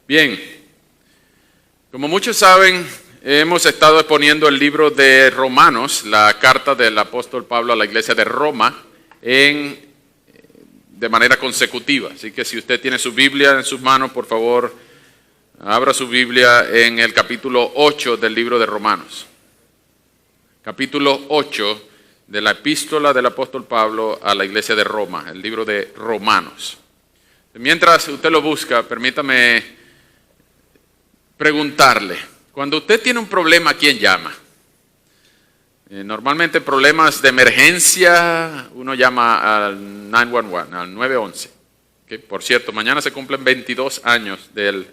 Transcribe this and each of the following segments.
Bien, como muchos saben, hemos estado exponiendo el libro de Romanos, la carta del apóstol Pablo a la iglesia de Roma, de manera consecutiva. Así que si usted tiene su Biblia en sus manos, por favor, abra su Biblia en el capítulo 8 del libro de Romanos. Capítulo 8 de la epístola del apóstol Pablo a la iglesia de Roma, el libro de Romanos. Mientras usted lo busca, permítame preguntarle, cuando usted tiene un problema, ¿a quién llama? Normalmente problemas de emergencia, uno llama al 911, al 911. Que, por cierto, mañana se cumplen 22 años del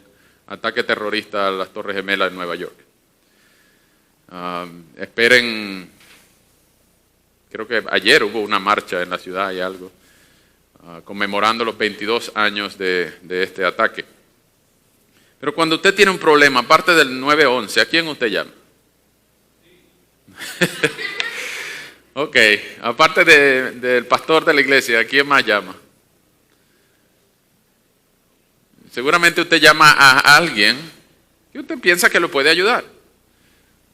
ataque terrorista a las Torres Gemelas en Nueva York. Esperen, creo que ayer hubo una marcha en la ciudad y algo, conmemorando los 22 años de este ataque. Pero cuando usted tiene un problema, aparte del 911, ¿a quién usted llama? Ok, aparte del pastor de la iglesia, ¿a quién más llama? Seguramente usted llama a alguien que usted piensa que lo puede ayudar.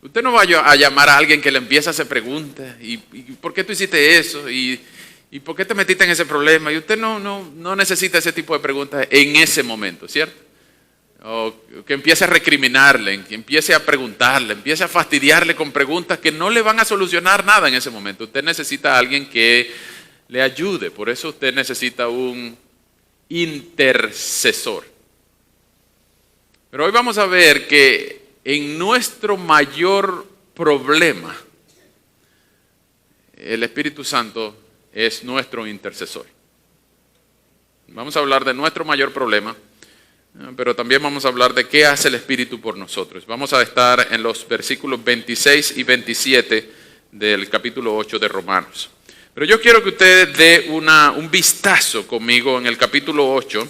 Usted no va a llamar a alguien que le empieza a hacer preguntas, ¿y por qué tú hiciste eso? ¿Y por qué te metiste en ese problema? Y usted no necesita ese tipo de preguntas en ese momento, ¿cierto? O que empiece a recriminarle, que empiece a preguntarle, empiece a fastidiarle con preguntas que no le van a solucionar nada en ese momento. Usted necesita a alguien que le ayude, por eso usted necesita un intercesor. Pero hoy vamos a ver que en nuestro mayor problema, el Espíritu Santo es nuestro intercesor. Vamos a hablar de nuestro mayor problema, pero también vamos a hablar de qué hace el Espíritu por nosotros. Vamos a estar en los versículos 26 y 27 del capítulo 8 de Romanos. Pero yo quiero que usted dé un vistazo conmigo en el capítulo 8.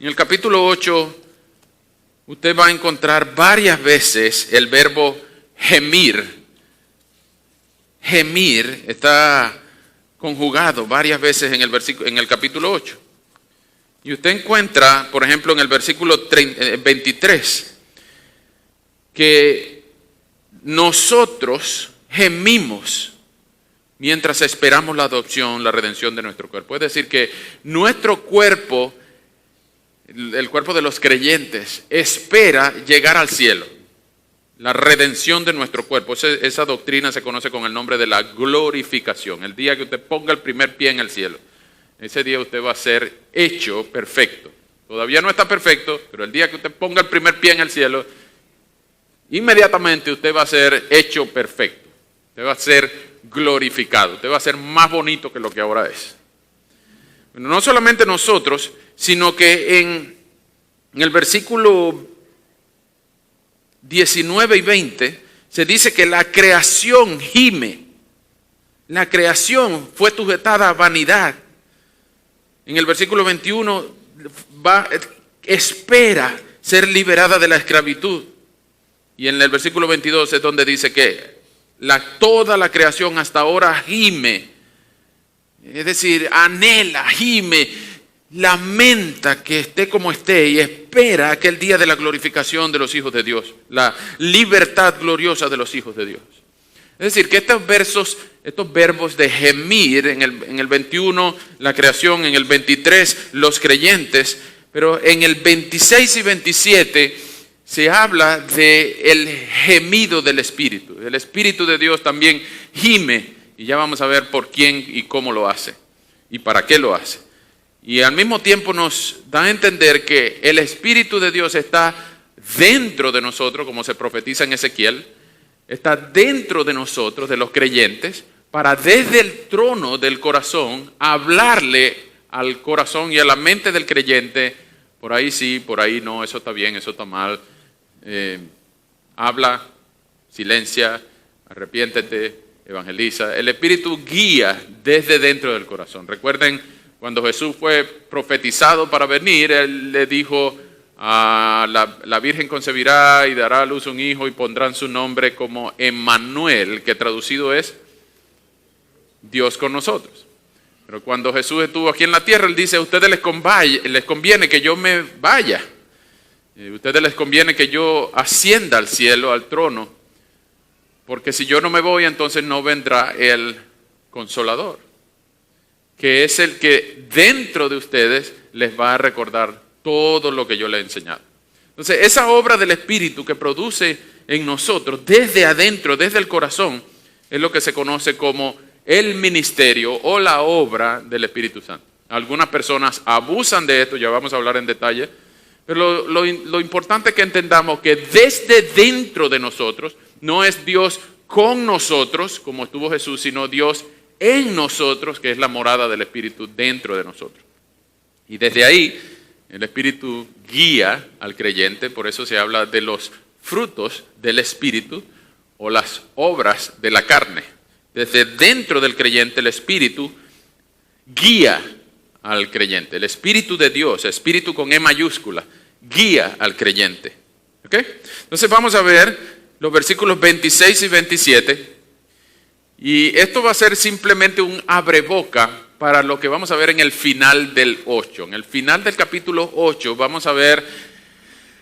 En el capítulo 8 usted va a encontrar varias veces el verbo gemir. Gemir está conjugado varias veces en el capítulo 8. Y usted encuentra, por ejemplo, en el versículo 23, que nosotros gemimos mientras esperamos la adopción, la redención de nuestro cuerpo. Es decir, que nuestro cuerpo, el cuerpo de los creyentes, espera llegar al cielo. La redención de nuestro cuerpo. Esa doctrina se conoce con el nombre de la glorificación. El día que usted ponga el primer pie en el cielo, ese día usted va a ser hecho perfecto. Todavía no está perfecto, pero el día que usted ponga el primer pie en el cielo, inmediatamente usted va a ser hecho perfecto. Usted va a ser glorificado. Usted va a ser más bonito que lo que ahora es. Bueno, no solamente nosotros, sino que en el versículo 19 y 20 se dice que la creación gime. La creación fue sujetada a vanidad. En el versículo 21 espera ser liberada de la esclavitud. Y en el versículo 22 es donde dice que toda la creación hasta ahora gime. Es decir, anhela, gime, lamenta que esté como esté y espera aquel día de la glorificación de los hijos de Dios. La libertad gloriosa de los hijos de Dios. Es decir, que estos verbos de gemir, en el 21 la creación, en el 23 los creyentes, pero en el 26 y 27 se habla del gemido del Espíritu. El Espíritu de Dios también gime, y ya vamos a ver por quién y cómo lo hace, y para qué lo hace. Y al mismo tiempo nos da a entender que el Espíritu de Dios está dentro de nosotros, como se profetiza en Ezequiel, está dentro de nosotros, de los creyentes, para desde el trono del corazón hablarle al corazón y a la mente del creyente, por ahí sí, por ahí no, eso está bien, eso está mal. Habla, silencia, arrepiéntete, evangeliza. El Espíritu guía desde dentro del corazón. Recuerden, cuando Jesús fue profetizado para venir, Él le dijo: la Virgen concebirá y dará a luz un hijo y pondrán su nombre como Emmanuel, que traducido es Dios con nosotros. Pero cuando Jesús estuvo aquí en la tierra, Él dice: a ustedes les conviene que yo me vaya, A ustedes les conviene que yo ascienda al cielo, al trono, porque si yo no me voy, entonces no vendrá el Consolador, que es el que dentro de ustedes les va a recordar todo lo que yo les he enseñado. Entonces, esa obra del Espíritu que produce en nosotros, desde adentro, desde el corazón, es lo que se conoce como el ministerio o la obra del Espíritu Santo. Algunas personas abusan de esto, ya vamos a hablar en detalle, pero lo importante es que entendamos que desde dentro de nosotros, no es Dios con nosotros, como estuvo Jesús, sino Dios en nosotros, que es la morada del Espíritu dentro de nosotros. Y desde ahí, el Espíritu guía al creyente, por eso se habla de los frutos del Espíritu o las obras de la carne. Desde dentro del creyente, el Espíritu guía al creyente. El Espíritu de Dios, Espíritu con E mayúscula, guía al creyente. ¿Ok? Entonces vamos a ver los versículos 26 y 27. Y esto va a ser simplemente un abreboca para lo que vamos a ver en el final del 8. En el final del capítulo 8 vamos a ver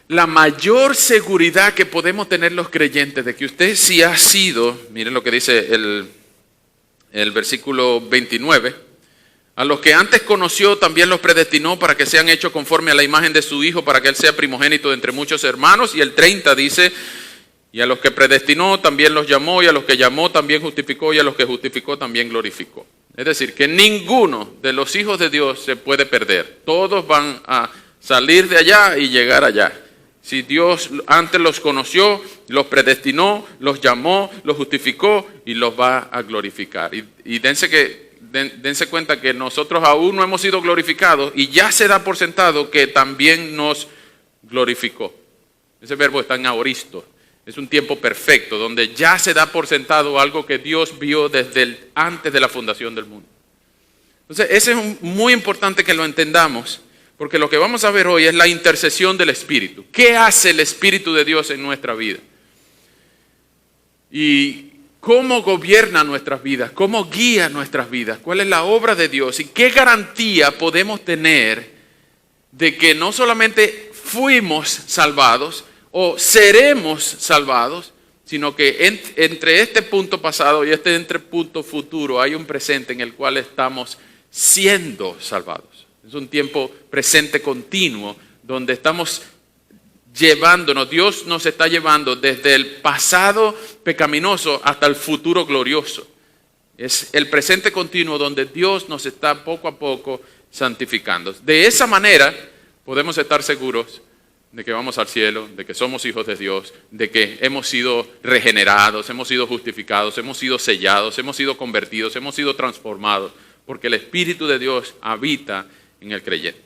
la mayor seguridad que podemos tener los creyentes de que usted sí ha sido, miren lo que dice el versículo 29, a los que antes conoció también los predestinó para que sean hechos conforme a la imagen de su Hijo, para que Él sea primogénito de entre muchos hermanos. Y el 30 dice, y a los que predestinó también los llamó, y a los que llamó también justificó, y a los que justificó también glorificó. Es decir, que ninguno de los hijos de Dios se puede perder. Todos van a salir de allá y llegar allá. Si Dios antes los conoció, los predestinó, los llamó, los justificó y los va a glorificar. Y dense cuenta que nosotros aún no hemos sido glorificados y ya se da por sentado que también nos glorificó. Ese verbo está en aoristo. Es un tiempo perfecto donde ya se da por sentado algo que Dios vio desde antes de la fundación del mundo. Entonces, ese es muy importante que lo entendamos, porque lo que vamos a ver hoy es la intercesión del Espíritu. ¿Qué hace el Espíritu de Dios en nuestra vida? Y cómo gobierna nuestras vidas, cómo guía nuestras vidas, cuál es la obra de Dios y qué garantía podemos tener de que no solamente fuimos salvados o seremos salvados, sino que entre este punto pasado y este punto futuro hay un presente en el cual estamos siendo salvados. Es un tiempo presente continuo donde estamos llevándonos, Dios nos está llevando desde el pasado pecaminoso hasta el futuro glorioso. Es el presente continuo donde Dios nos está poco a poco santificando. De esa manera podemos estar seguros de que vamos al cielo, de que somos hijos de Dios, de que hemos sido regenerados, hemos sido justificados, hemos sido sellados, hemos sido convertidos, hemos sido transformados, porque el Espíritu de Dios habita en el creyente.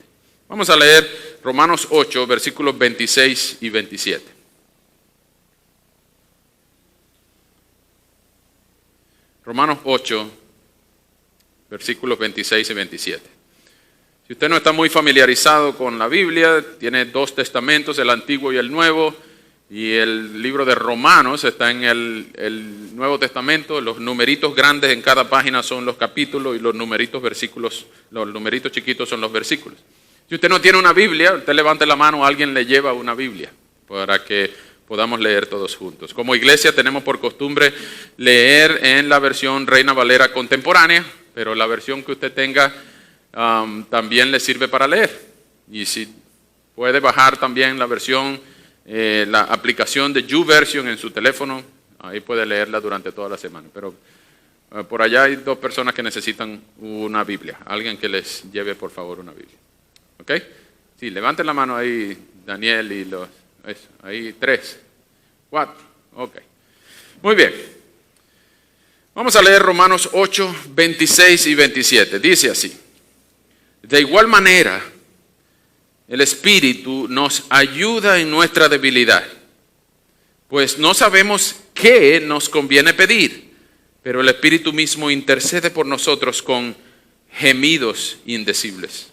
Vamos a leer Romanos 8, versículos 26 y 27. Romanos 8, versículos 26 y 27. Si usted no está muy familiarizado con la Biblia, tiene dos testamentos, el Antiguo y el Nuevo, y el libro de Romanos está en el Nuevo Testamento. Los numeritos grandes en cada página son los capítulos y los numeritos chiquitos son los versículos. Si usted no tiene una Biblia, usted levante la mano, alguien le lleva una Biblia para que podamos leer todos juntos. Como iglesia tenemos por costumbre leer en la versión Reina Valera contemporánea, pero la versión que usted tenga también le sirve para leer. Y si puede bajar también la versión, la aplicación de YouVersion en su teléfono, ahí puede leerla durante toda la semana. Pero por allá hay dos personas que necesitan una Biblia. Alguien que les lleve por favor una Biblia. ¿Ok? Sí, levanten la mano ahí, Daniel y ahí 3, 4, ok. Muy bien. Vamos a leer Romanos 8, 26 y 27. Dice así: de igual manera, el Espíritu nos ayuda en nuestra debilidad, pues no sabemos qué nos conviene pedir, pero el Espíritu mismo intercede por nosotros con gemidos indecibles.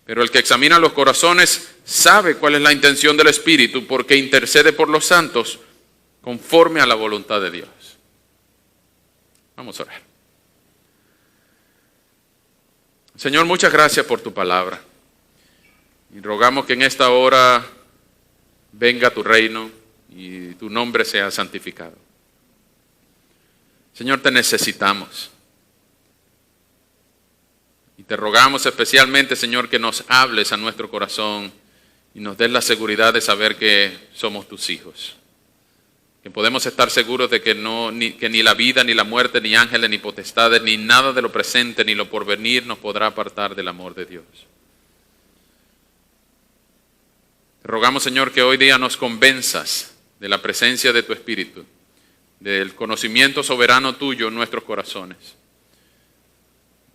Pero el que examina los corazones sabe cuál es la intención del Espíritu, porque intercede por los santos conforme a la voluntad de Dios. Vamos a orar. Señor, muchas gracias por tu palabra. Y rogamos que en esta hora venga tu reino y tu nombre sea santificado. Señor, te necesitamos. Y te rogamos especialmente, Señor, que nos hables a nuestro corazón y nos des la seguridad de saber que somos tus hijos. Que podemos estar seguros de que ni la vida, ni la muerte, ni ángeles, ni potestades, ni nada de lo presente, ni lo porvenir nos podrá apartar del amor de Dios. Te rogamos, Señor, que hoy día nos convenzas de la presencia de tu Espíritu, del conocimiento soberano tuyo en nuestros corazones.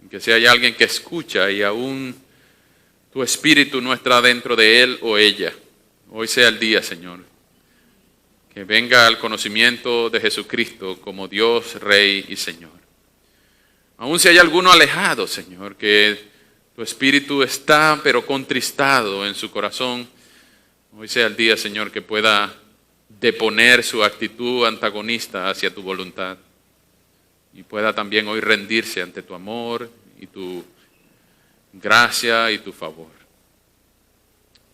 Que si hay alguien que escucha y aún tu Espíritu no está dentro de él o ella, hoy sea el día, Señor, que venga al conocimiento de Jesucristo como Dios, Rey y Señor. Aún si hay alguno alejado, Señor, que tu Espíritu está pero contristado en su corazón, hoy sea el día, Señor, que pueda deponer su actitud antagonista hacia tu voluntad y pueda también hoy rendirse ante tu amor y tu gracia y tu favor.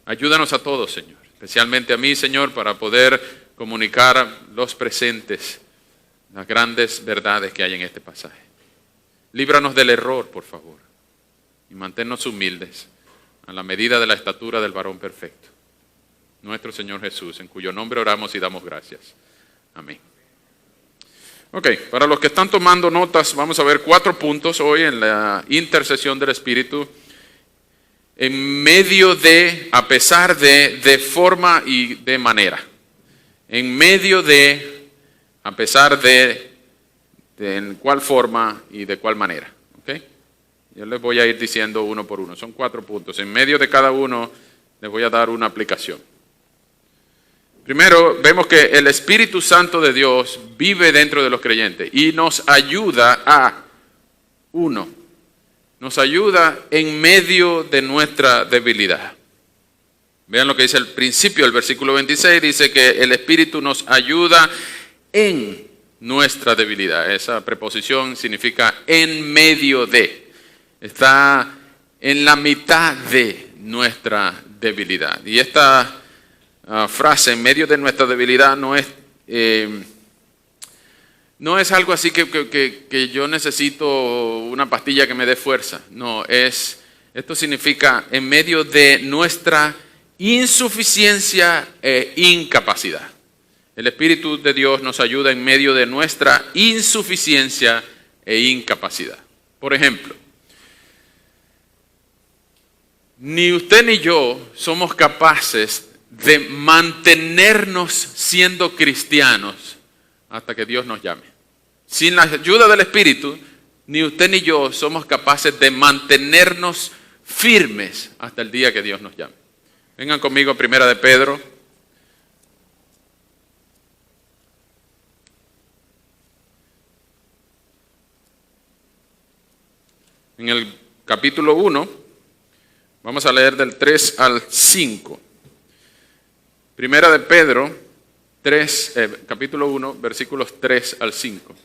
Ayúdanos a todos, Señor, especialmente a mí, Señor, para poder comunicar a los presentes las grandes verdades que hay en este pasaje. Líbranos del error, por favor, y manténnos humildes a la medida de la estatura del varón perfecto, nuestro Señor Jesús, en cuyo nombre oramos y damos gracias. Amén. Ok, para los que están tomando notas, vamos a ver 4 puntos hoy en la intercesión del Espíritu. En medio de, a pesar de forma y de manera. En medio de, a pesar de en cuál forma y de cuál manera. ¿Ok? Yo les voy a ir diciendo uno por uno. Son 4 puntos. En medio de cada uno les voy a dar una aplicación. Primero, vemos que el Espíritu Santo de Dios vive dentro de los creyentes y nos ayuda nos ayuda en medio de nuestra debilidad. Vean lo que dice el principio del versículo 26, dice que el Espíritu nos ayuda en nuestra debilidad. Esa preposición significa en medio de. Está en la mitad de nuestra debilidad. Y esta frase, en medio de nuestra debilidad, no es algo así que yo necesito una pastilla que me dé fuerza. No, esto significa en medio de nuestra insuficiencia e incapacidad. El Espíritu de Dios nos ayuda en medio de nuestra insuficiencia e incapacidad. Por ejemplo, ni usted ni yo somos capaces de mantenernos siendo cristianos hasta que Dios nos llame. Sin la ayuda del Espíritu, ni usted ni yo somos capaces de mantenernos firmes hasta el día que Dios nos llame. Vengan conmigo a 1 de Pedro. En el capítulo 1, vamos a leer del 3 al 5. 1 de Pedro, capítulo 1, versículos 3 al 5.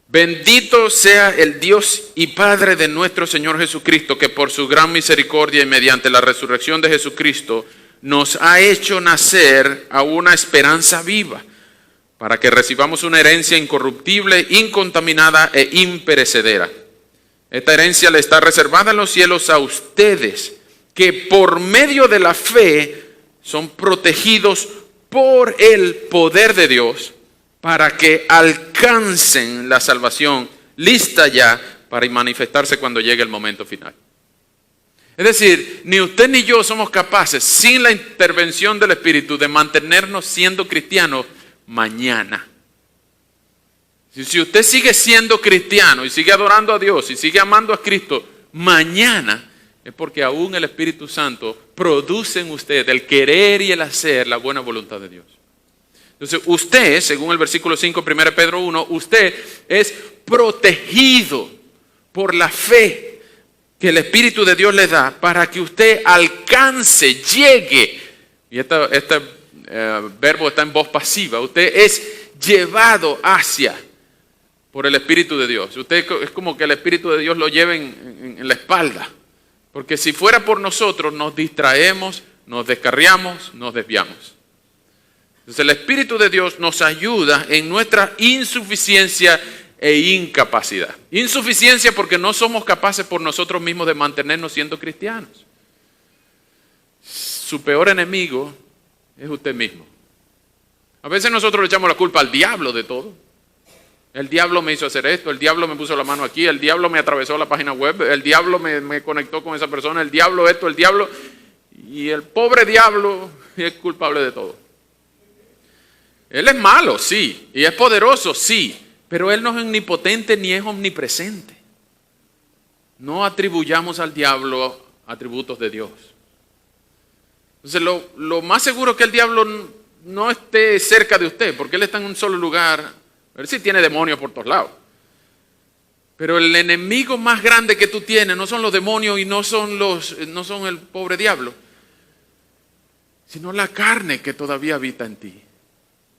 Bendito sea el Dios y Padre de nuestro Señor Jesucristo, que por su gran misericordia y mediante la resurrección de Jesucristo nos ha hecho nacer a una esperanza viva, para que recibamos una herencia incorruptible, incontaminada e imperecedera. Esta herencia le está reservada en los cielos a ustedes, que por medio de la fe son protegidos por el poder de Dios, para que alcancen la salvación lista ya para manifestarse cuando llegue el momento final. Es decir, ni usted ni yo somos capaces, sin la intervención del Espíritu, de mantenernos siendo cristianos mañana. Si usted sigue siendo cristiano y sigue adorando a Dios y sigue amando a Cristo mañana, es porque aún el Espíritu Santo produce en usted el querer y el hacer la buena voluntad de Dios. Entonces usted, según el versículo 5, 1 Pedro 1, usted es protegido por la fe que el Espíritu de Dios le da para que usted alcance, llegue. Y este verbo está en voz pasiva. Usted es llevado hacia por el Espíritu de Dios. Usted es como que el Espíritu de Dios lo lleve en la espalda. Porque si fuera por nosotros, nos distraemos, nos descarriamos, nos desviamos. Entonces el Espíritu de Dios nos ayuda en nuestra insuficiencia e incapacidad. Insuficiencia porque no somos capaces por nosotros mismos de mantenernos siendo cristianos. Su peor enemigo es usted mismo. A veces nosotros le echamos la culpa al diablo de todo. El diablo me hizo hacer esto, el diablo me puso la mano aquí, el diablo me atravesó la página web, el diablo me conectó con esa persona, el diablo esto, el diablo... Y el pobre diablo es culpable de todo. Él es malo, sí, y es poderoso, sí, pero él no es omnipotente ni es omnipresente. No atribuyamos al diablo atributos de Dios. Entonces lo más seguro es que el diablo no esté cerca de usted, porque él está en un solo lugar. A ver si tiene demonios por todos lados. Pero el enemigo más grande que tú tienes no son los demonios y no son el pobre diablo, sino la carne que todavía habita en ti.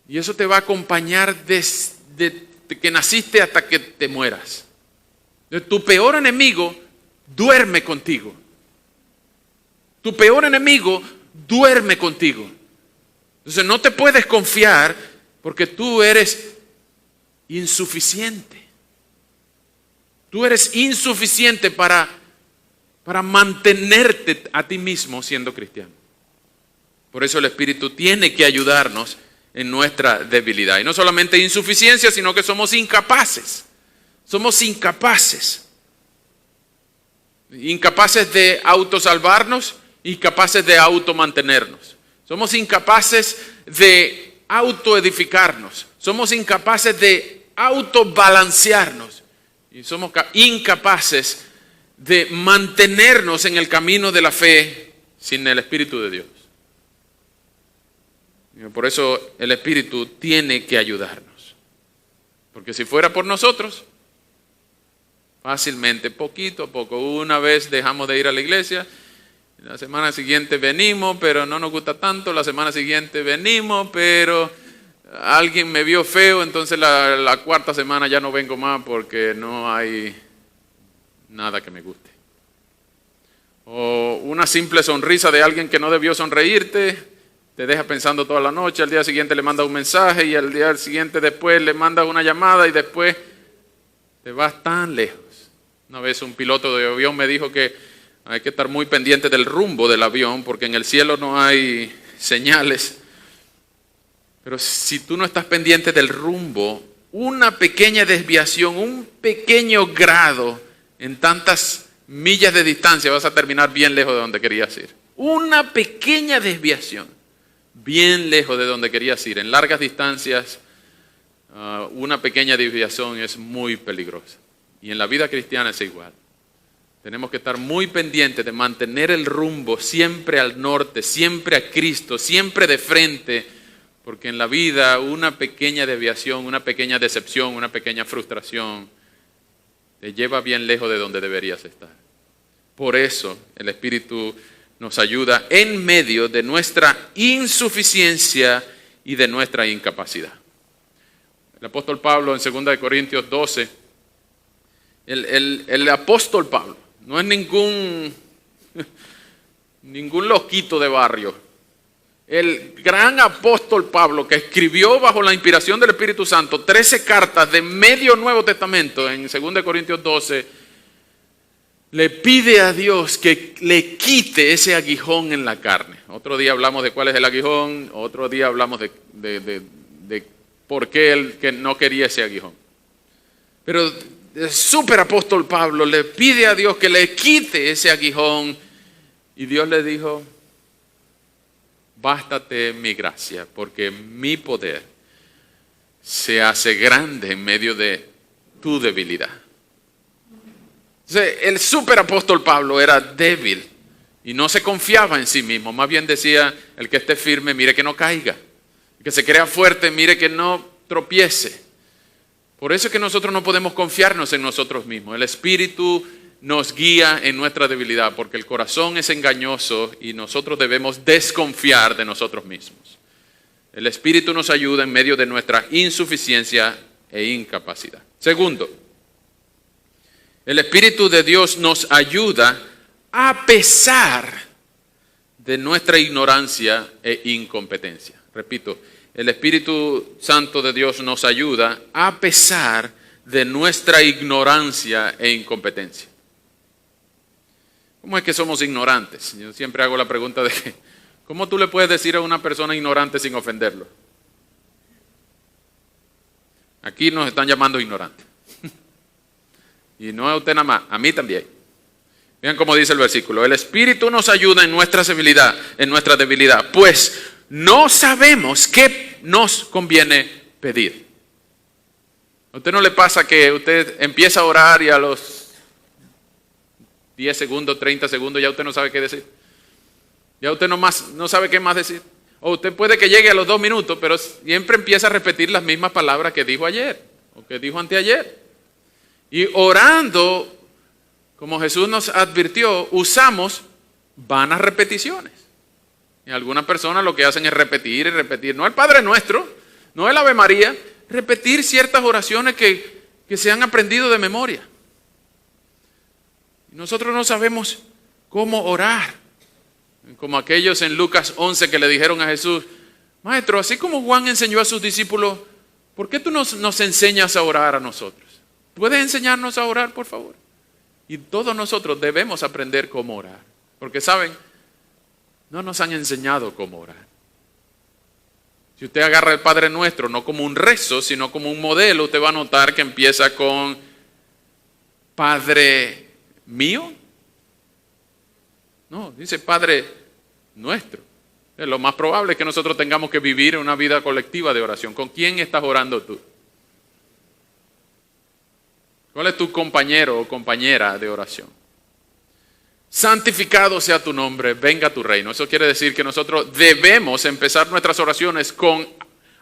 Y eso te va a acompañar desde que naciste hasta que te mueras. Tu peor enemigo duerme contigo. Tu peor enemigo duerme contigo. Entonces no te puedes confiar porque tú eres insuficiente. Tú eres insuficiente para mantenerte a ti mismo siendo cristiano. Por eso el Espíritu tiene que ayudarnos en nuestra debilidad. Y no solamente insuficiencia, sino que somos incapaces. Somos incapaces. Incapaces de autosalvarnos, incapaces de automantenernos. Somos incapaces de autoedificarnos. Somos incapaces de autobalancearnos. Y somos incapaces de mantenernos en el camino de la fe sin el Espíritu de Dios. Por eso el Espíritu tiene que ayudarnos. Porque si fuera por nosotros, fácilmente, poquito a poco, una vez dejamos de ir a la iglesia, la semana siguiente venimos, pero no nos gusta tanto, la semana siguiente venimos, pero alguien me vio feo, entonces la cuarta semana ya no vengo más porque no hay nada que me guste. O una simple sonrisa de alguien que no debió sonreírte, te deja pensando toda la noche, al día siguiente le manda un mensaje y al día siguiente después le manda una llamada y después te vas tan lejos. Una vez un piloto de avión me dijo que hay que estar muy pendiente del rumbo del avión porque en el cielo no hay señales. Pero si tú no estás pendiente del rumbo, una pequeña desviación, un pequeño grado en tantas millas de distancia vas a terminar bien lejos de donde querías ir. Una pequeña desviación. Bien lejos de donde querías ir. En largas distancias, una pequeña desviación es muy peligrosa. Y en la vida cristiana es igual. Tenemos que estar muy pendientes de mantener el rumbo siempre al norte, siempre a Cristo, siempre de frente, porque en la vida una pequeña desviación, una pequeña decepción, una pequeña frustración te lleva bien lejos de donde deberías estar. Por eso el Espíritu nos ayuda en medio de nuestra insuficiencia y de nuestra incapacidad. El apóstol Pablo en 2 Corintios 12, el apóstol Pablo, no es ningún loquito de barrio. El gran apóstol Pablo, que escribió bajo la inspiración del Espíritu Santo 13 cartas de medio Nuevo Testamento en 2 Corintios 12, le pide a Dios que le quite ese aguijón en la carne. Otro día hablamos de cuál es el aguijón, otro día hablamos de por qué él que no quería ese aguijón. Pero el superapóstol Pablo le pide a Dios que le quite ese aguijón y Dios le dijo: bástate mi gracia, porque mi poder se hace grande en medio de tu debilidad. Entonces, el superapóstol Pablo era débil y no se confiaba en sí mismo. Más bien decía: el que esté firme, mire que no caiga. El que se crea fuerte, mire que no tropiece. Por eso es que nosotros no podemos confiarnos en nosotros mismos. El Espíritu nos guía en nuestra debilidad, porque el corazón es engañoso y nosotros debemos desconfiar de nosotros mismos. El Espíritu nos ayuda en medio de nuestra insuficiencia e incapacidad. Segundo, el Espíritu de Dios nos ayuda a pesar de nuestra ignorancia e incompetencia. Repito, el Espíritu Santo de Dios nos ayuda a pesar de nuestra ignorancia e incompetencia. ¿Cómo es que somos ignorantes? Yo siempre hago la pregunta de que, ¿cómo tú le puedes decir a una persona ignorante sin ofenderlo? Aquí nos están llamando ignorantes. Y no a usted nada más, a mí también. Vean cómo dice el versículo. El Espíritu nos ayuda en nuestra debilidad, pues no sabemos qué nos conviene pedir. ¿A usted no le pasa que usted empieza a orar y a los 10 segundos, 30 segundos ya usted no sabe qué decir? Ya usted no sabe qué más decir. O usted puede que llegue a los 2 minutos, pero siempre empieza a repetir las mismas palabras que dijo ayer o que dijo anteayer. Y orando, como Jesús nos advirtió, usamos vanas repeticiones. Y algunas personas lo que hacen es repetir y repetir. No el Padre Nuestro, no el Ave María, repetir ciertas oraciones que se han aprendido de memoria. Y nosotros no sabemos cómo orar. Como aquellos en Lucas 11 que le dijeron a Jesús, Maestro, así como Juan enseñó a sus discípulos, ¿por qué tú nos enseñas a orar a nosotros? ¿Puedes enseñarnos a orar, por favor? Y todos nosotros debemos aprender cómo orar. Porque, ¿saben? No nos han enseñado cómo orar. Si usted agarra el Padre Nuestro, no como un rezo, sino como un modelo, usted va a notar que empieza con Padre mío. No, dice Padre Nuestro. Lo más probable es que nosotros tengamos que vivir una vida colectiva de oración. ¿Con quién estás orando tú? ¿Cuál es tu compañero o compañera de oración? Santificado sea tu nombre, venga tu reino. Eso quiere decir que nosotros debemos empezar nuestras oraciones con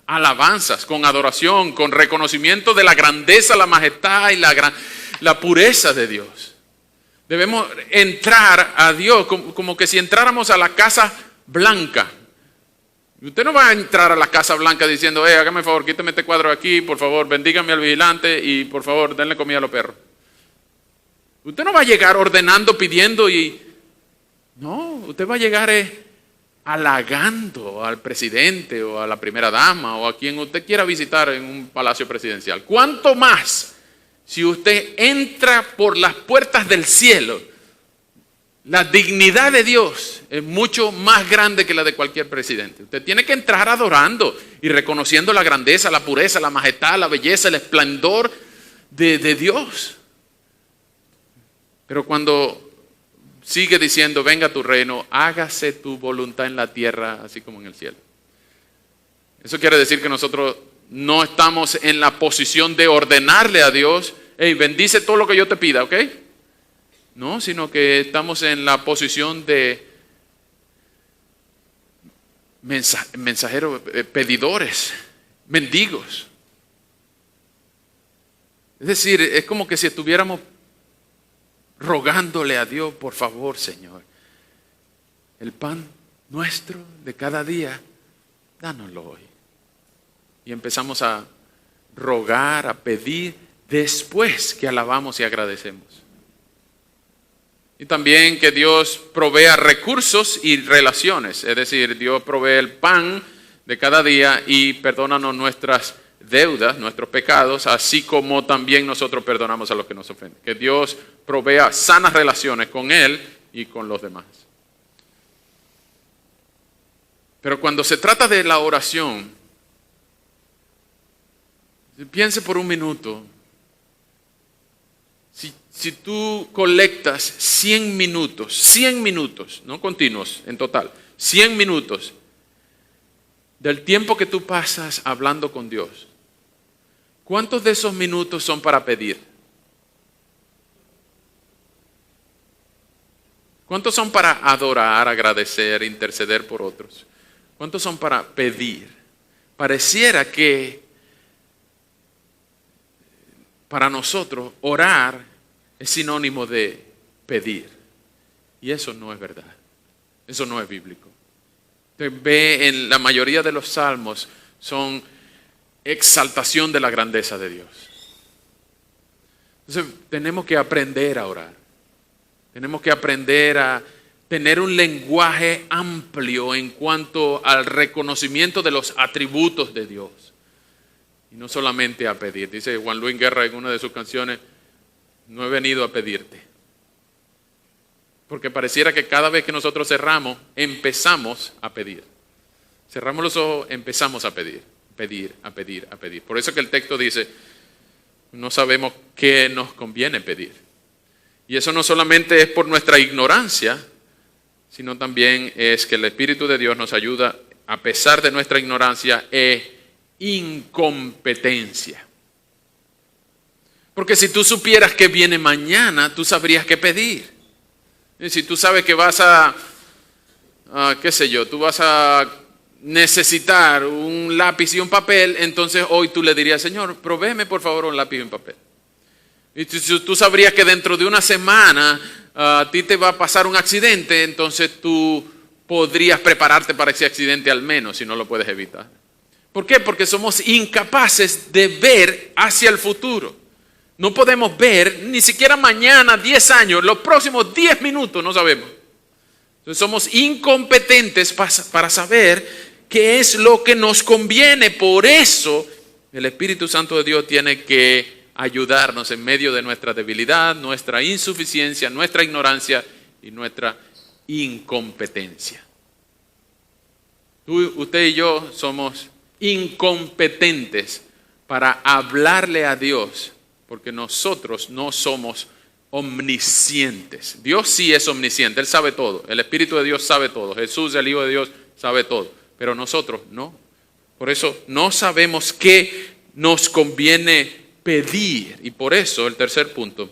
alabanzas, con adoración, con reconocimiento de la grandeza, la majestad y la pureza de Dios. Debemos entrar a Dios como que si entráramos a la Casa Blanca. Usted no va a entrar a la Casa Blanca diciendo, hágame el favor, quíteme este cuadro aquí, por favor, bendígame al vigilante y por favor, denle comida a los perros. Usted no va a llegar ordenando, pidiendo No, usted va a llegar halagando al presidente o a la primera dama o a quien usted quiera visitar en un palacio presidencial. ¿Cuánto más si usted entra por las puertas del cielo? La dignidad de Dios es mucho más grande que la de cualquier presidente. Usted tiene que entrar adorando y reconociendo la grandeza, la pureza, la majestad, la belleza, el esplendor de Dios. Pero cuando sigue diciendo, venga tu reino, hágase tu voluntad en la tierra, así como en el cielo. Eso quiere decir que nosotros no estamos en la posición de ordenarle a Dios, bendice todo lo que yo te pida, ¿ok? No, sino que estamos en la posición de mensajeros, pedidores, mendigos. Es decir, es como que si estuviéramos rogándole a Dios, por favor, Señor, el pan nuestro de cada día, dánoslo hoy. Y empezamos a rogar, a pedir, después que alabamos y agradecemos. Y también que Dios provea recursos y relaciones, es decir, Dios provee el pan de cada día y perdónanos nuestras deudas, nuestros pecados, así como también nosotros perdonamos a los que nos ofenden. Que Dios provea sanas relaciones con Él y con los demás. Pero cuando se trata de la oración, piense por un minuto. Si tú colectas 100 minutos, no continuos en total, 100 minutos del tiempo que tú pasas hablando con Dios, ¿cuántos de esos minutos son para pedir? ¿Cuántos son para adorar, agradecer, interceder por otros? ¿Cuántos son para pedir? Pareciera que para nosotros orar es sinónimo de pedir. Y eso no es verdad. Eso no es bíblico. Usted ve en la mayoría de los salmos son exaltación de la grandeza de Dios. Entonces tenemos que aprender a orar. Tenemos que aprender a tener un lenguaje amplio en cuanto al reconocimiento de los atributos de Dios. Y no solamente a pedir. Dice Juan Luis Guerra en una de sus canciones, no he venido a pedirte. Porque pareciera que cada vez que nosotros cerramos, empezamos a pedir. Cerramos los ojos, empezamos a pedir. Por eso que el texto dice, no sabemos qué nos conviene pedir. Y eso no solamente es por nuestra ignorancia, sino también es que el Espíritu de Dios nos ayuda a pesar de nuestra ignorancia e incompetencia. Porque si tú supieras que viene mañana, tú sabrías qué pedir. Y si tú sabes que vas tú vas a necesitar un lápiz y un papel, entonces hoy tú le dirías, Señor, provéeme por favor un lápiz y un papel. Y tú sabrías que dentro de una semana a ti te va a pasar un accidente, entonces tú podrías prepararte para ese accidente al menos, si no lo puedes evitar. ¿Por qué? Porque somos incapaces de ver hacia el futuro. No podemos ver ni siquiera mañana, 10 años, los próximos 10 minutos, no sabemos. Entonces somos incompetentes para saber qué es lo que nos conviene. Por eso el Espíritu Santo de Dios tiene que ayudarnos en medio de nuestra debilidad, nuestra insuficiencia, nuestra ignorancia y nuestra incompetencia. Usted y yo somos incompetentes para hablarle a Dios, porque nosotros no somos omniscientes. Dios sí es omnisciente, Él sabe todo, el Espíritu de Dios sabe todo, Jesús, el Hijo de Dios, sabe todo, pero nosotros no. Por eso no sabemos qué nos conviene pedir, y por eso el tercer punto,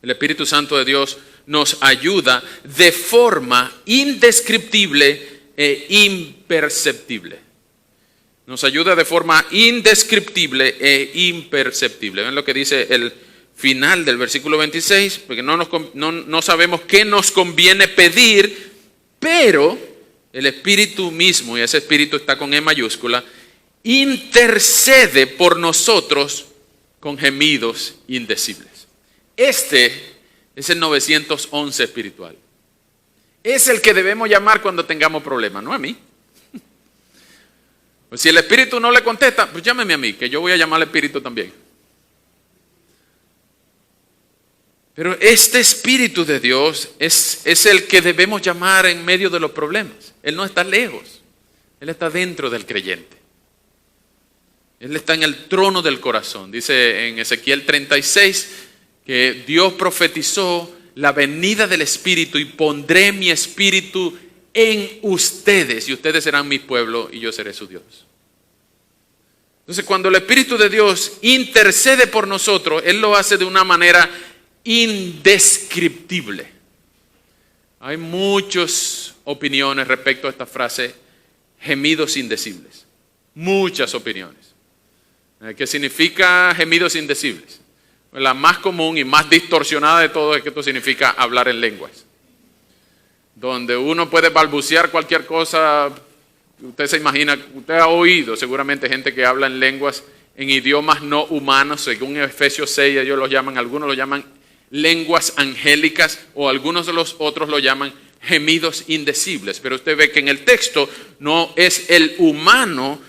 el Espíritu Santo de Dios nos ayuda de forma indescriptible e imperceptible. Nos ayuda de forma indescriptible e imperceptible. Ven lo que dice el final del versículo 26, porque no sabemos qué nos conviene pedir, pero el Espíritu mismo, y ese Espíritu está con E mayúscula, intercede por nosotros con gemidos indecibles. Este es el 911 espiritual. Es el que debemos llamar cuando tengamos problemas, no a mí. Pues si el Espíritu no le contesta, pues llámeme a mí, que yo voy a llamar al Espíritu también. Pero este Espíritu de Dios es el que debemos llamar en medio de los problemas. Él no está lejos, Él está dentro del creyente. Él está en el trono del corazón. Dice en Ezequiel 36 que Dios profetizó la venida del Espíritu y pondré mi Espíritu en ustedes y ustedes serán mi pueblo y yo seré su Dios. Entonces cuando el Espíritu de Dios intercede por nosotros, Él lo hace de una manera indescriptible. Hay muchas opiniones respecto a esta frase, gemidos indecibles. Muchas opiniones. ¿Qué significa gemidos indecibles? La más común y más distorsionada de todo es que esto significa hablar en lenguas. Donde uno puede balbucear cualquier cosa. Usted se imagina, usted ha oído seguramente gente que habla en lenguas, en idiomas no humanos, según Efesios 6 ellos los llaman, algunos lo llaman lenguas angélicas o algunos de los otros lo llaman gemidos indecibles. Pero usted ve que en el texto no es el humano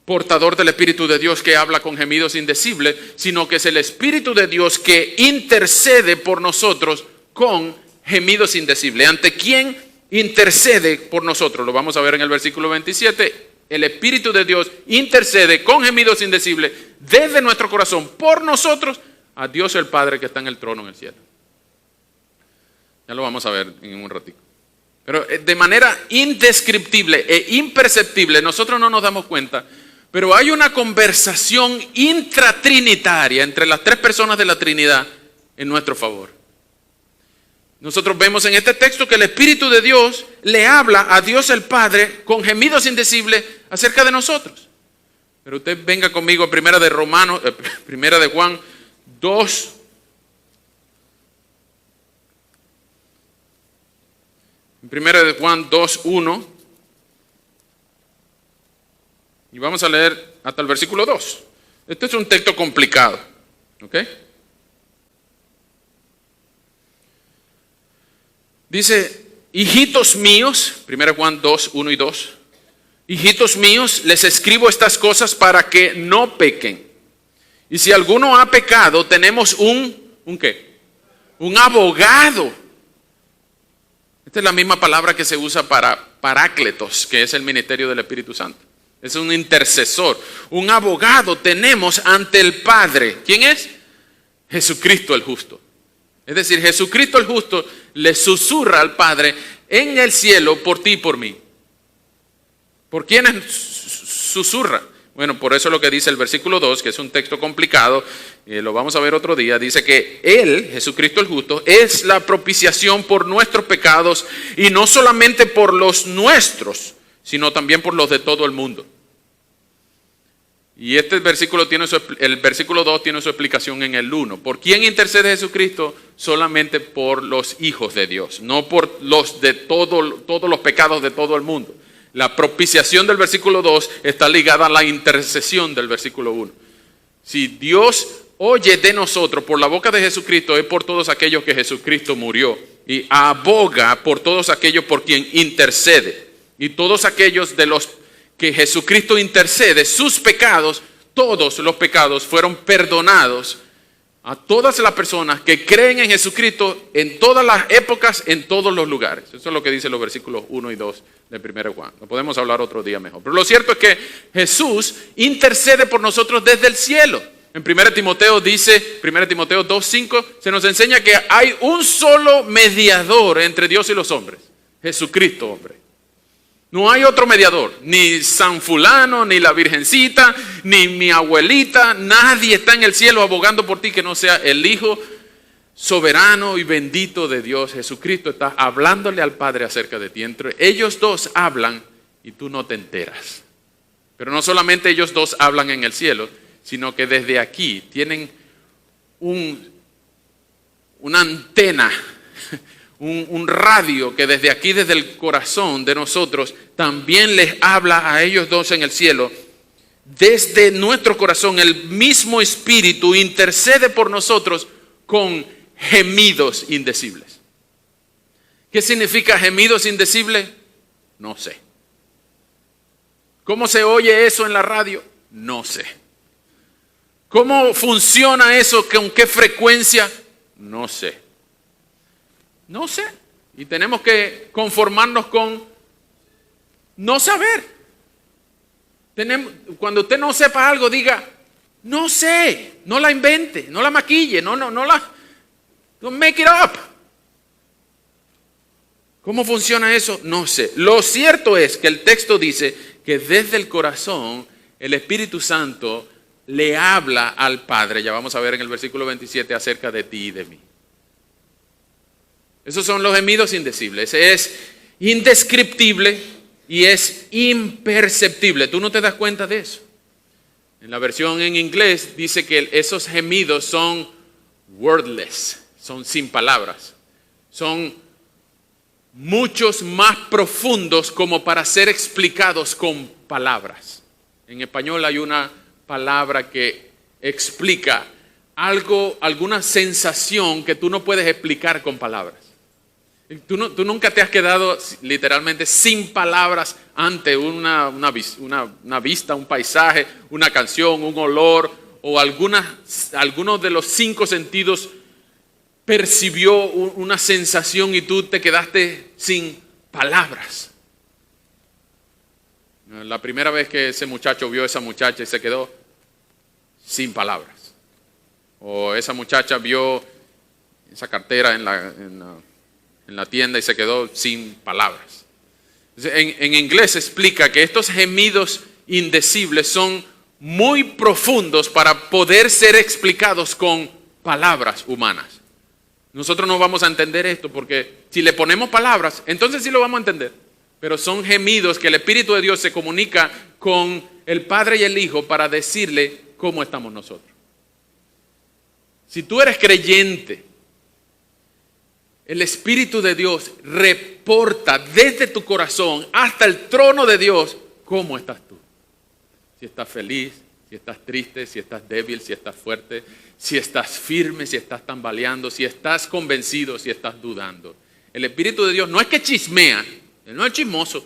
portador del Espíritu de Dios que habla con gemidos indecibles, sino que es el Espíritu de Dios que intercede por nosotros con gemidos indecibles. ¿Ante quién intercede por nosotros? Lo vamos a ver en el versículo 27. El Espíritu de Dios intercede con gemidos indecibles desde nuestro corazón por nosotros a Dios el Padre que está en el trono en el cielo. Ya lo vamos a ver en un ratito. Pero de manera indescriptible e imperceptible, nosotros no nos damos cuenta, pero hay una conversación intratrinitaria entre las tres personas de la Trinidad en nuestro favor. Nosotros vemos en este texto que el Espíritu de Dios le habla a Dios el Padre con gemidos indecibles acerca de nosotros. Pero usted venga conmigo a primera de Juan 2. En primera de Juan 2:1. Y vamos a leer hasta el versículo 2. Este es un texto complicado. ¿Ok? Dice, hijitos míos, 1 Juan 2, 1 y 2, hijitos míos, les escribo estas cosas para que no pequen. Y si alguno ha pecado, tenemos ¿un qué? Un abogado. Esta es la misma palabra que se usa para parácletos, que es el ministerio del Espíritu Santo. Es un intercesor, un abogado tenemos ante el Padre. ¿Quién es? Jesucristo el justo. Es decir, Jesucristo el justo le susurra al Padre en el cielo por ti y por mí. ¿Por quién susurra? Bueno, por eso lo que dice el versículo 2, que es un texto complicado, lo vamos a ver otro día, dice que Él, Jesucristo el justo, es la propiciación por nuestros pecados y no solamente por los nuestros, sino también por los de todo el mundo. Y este versículo el versículo 2 tiene su explicación en el 1. ¿Por quién intercede Jesucristo? Solamente por los hijos de Dios, no por los de todos los pecados de todo el mundo. La propiciación del versículo 2 está ligada a la intercesión del versículo 1. Si Dios oye de nosotros por la boca de Jesucristo, es por todos aquellos que Jesucristo murió y aboga por todos aquellos por quien intercede. Y todos aquellos de los que Jesucristo intercede, sus pecados, todos los pecados fueron perdonados a todas las personas que creen en Jesucristo en todas las épocas, en todos los lugares. Eso es lo que dicen los versículos 1 y 2 de 1 Juan. Lo podemos hablar otro día mejor. Pero lo cierto es que Jesús intercede por nosotros desde el cielo. En 1 Timoteo 2:5, se nos enseña que hay un solo mediador entre Dios y los hombres. Jesucristo, hombre. No hay otro mediador, ni San Fulano, ni la Virgencita, ni mi abuelita, nadie está en el cielo abogando por ti que no sea el Hijo soberano y bendito de Dios. Jesucristo está hablándole al Padre acerca de ti. Entre ellos dos hablan y tú no te enteras. Pero no solamente ellos dos hablan en el cielo, sino que desde aquí tienen una antena, un radio que desde aquí, desde el corazón de nosotros, también les habla a ellos dos en el cielo. Desde nuestro corazón, el mismo Espíritu intercede por nosotros con gemidos indecibles. ¿Qué significa gemidos indecibles? No sé. ¿Cómo se oye eso en la radio? No sé. ¿Cómo funciona eso? ¿Con qué frecuencia? No sé. No sé. Y tenemos que conformarnos con no saber. Cuando usted no sepa algo, diga, no sé, no la invente, no la maquille, don't make it up. ¿Cómo funciona eso? No sé. Lo cierto es que el texto dice que desde el corazón el Espíritu Santo le habla al Padre. Ya vamos a ver en el versículo 27 acerca de ti y de mí. Esos son los gemidos indecibles. Es indescriptible y es imperceptible. Tú no te das cuenta de eso. En la versión en inglés dice que esos gemidos son wordless, son sin palabras. Son muchos más profundos como para ser explicados con palabras. En español hay una palabra que explica algo, alguna sensación que tú no puedes explicar con palabras. Tú nunca te has quedado literalmente sin palabras ante una vista, un paisaje, una canción, un olor o alguno de los 5 sentidos percibió una sensación y tú te quedaste sin palabras. La primera vez que ese muchacho vio a esa muchacha y se quedó sin palabras. O esa muchacha vio esa cartera en la tienda y se quedó sin palabras. En inglés explica que estos gemidos indecibles son muy profundos para poder ser explicados con palabras humanas. Nosotros no vamos a entender esto porque si le ponemos palabras, entonces sí lo vamos a entender. Pero son gemidos que el Espíritu de Dios se comunica con el Padre y el Hijo para decirle cómo estamos nosotros. Si tú eres creyente, el Espíritu de Dios reporta desde tu corazón hasta el trono de Dios cómo estás tú. Si estás feliz, si estás triste, si estás débil, si estás fuerte, si estás firme, si estás tambaleando, si estás convencido, si estás dudando. El Espíritu de Dios no es que chismea, Él no es chismoso.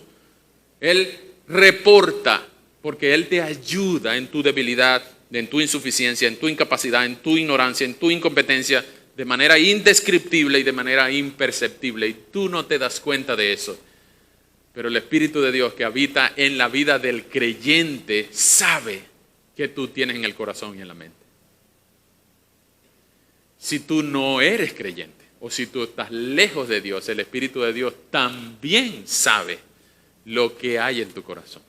Él reporta, porque Él te ayuda en tu debilidad, en tu insuficiencia, en tu incapacidad, en tu ignorancia, en tu incompetencia, de manera indescriptible y de manera imperceptible. Y tú no te das cuenta de eso. Pero el Espíritu de Dios que habita en la vida del creyente sabe que tú tienes en el corazón y en la mente. Si tú no eres creyente o si tú estás lejos de Dios, el Espíritu de Dios también sabe lo que hay en tu corazón.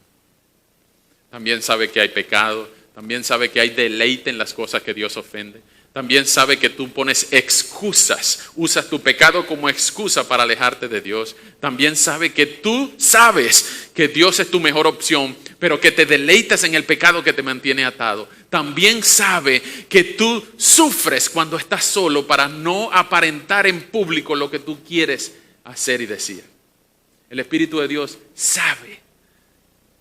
También sabe que hay pecado, también sabe que hay deleite en las cosas que Dios ofende. También sabe que tú pones excusas, usas tu pecado como excusa para alejarte de Dios. También sabe que tú sabes que Dios es tu mejor opción, pero que te deleitas en el pecado que te mantiene atado. También sabe que tú sufres cuando estás solo para no aparentar en público lo que tú quieres hacer y decir. El Espíritu de Dios sabe,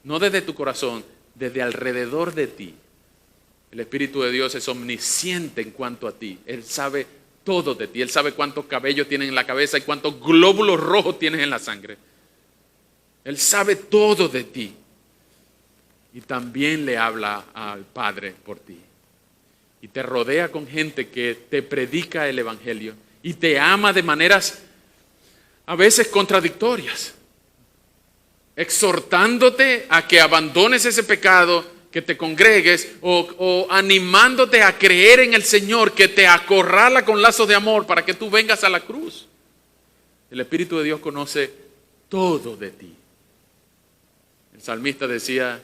no desde tu corazón, desde alrededor de ti. El Espíritu de Dios es omnisciente en cuanto a ti. Él sabe todo de ti. Él sabe cuántos cabellos tienes en la cabeza y cuántos glóbulos rojos tienes en la sangre. Él sabe todo de ti. Y también le habla al Padre por ti. Y te rodea con gente que te predica el Evangelio y te ama de maneras a veces contradictorias, exhortándote a que abandones ese pecado, que te congregues o animándote a creer en el Señor, que te acorrala con lazos de amor para que tú vengas a la cruz. El Espíritu de Dios conoce todo de ti. El salmista decía: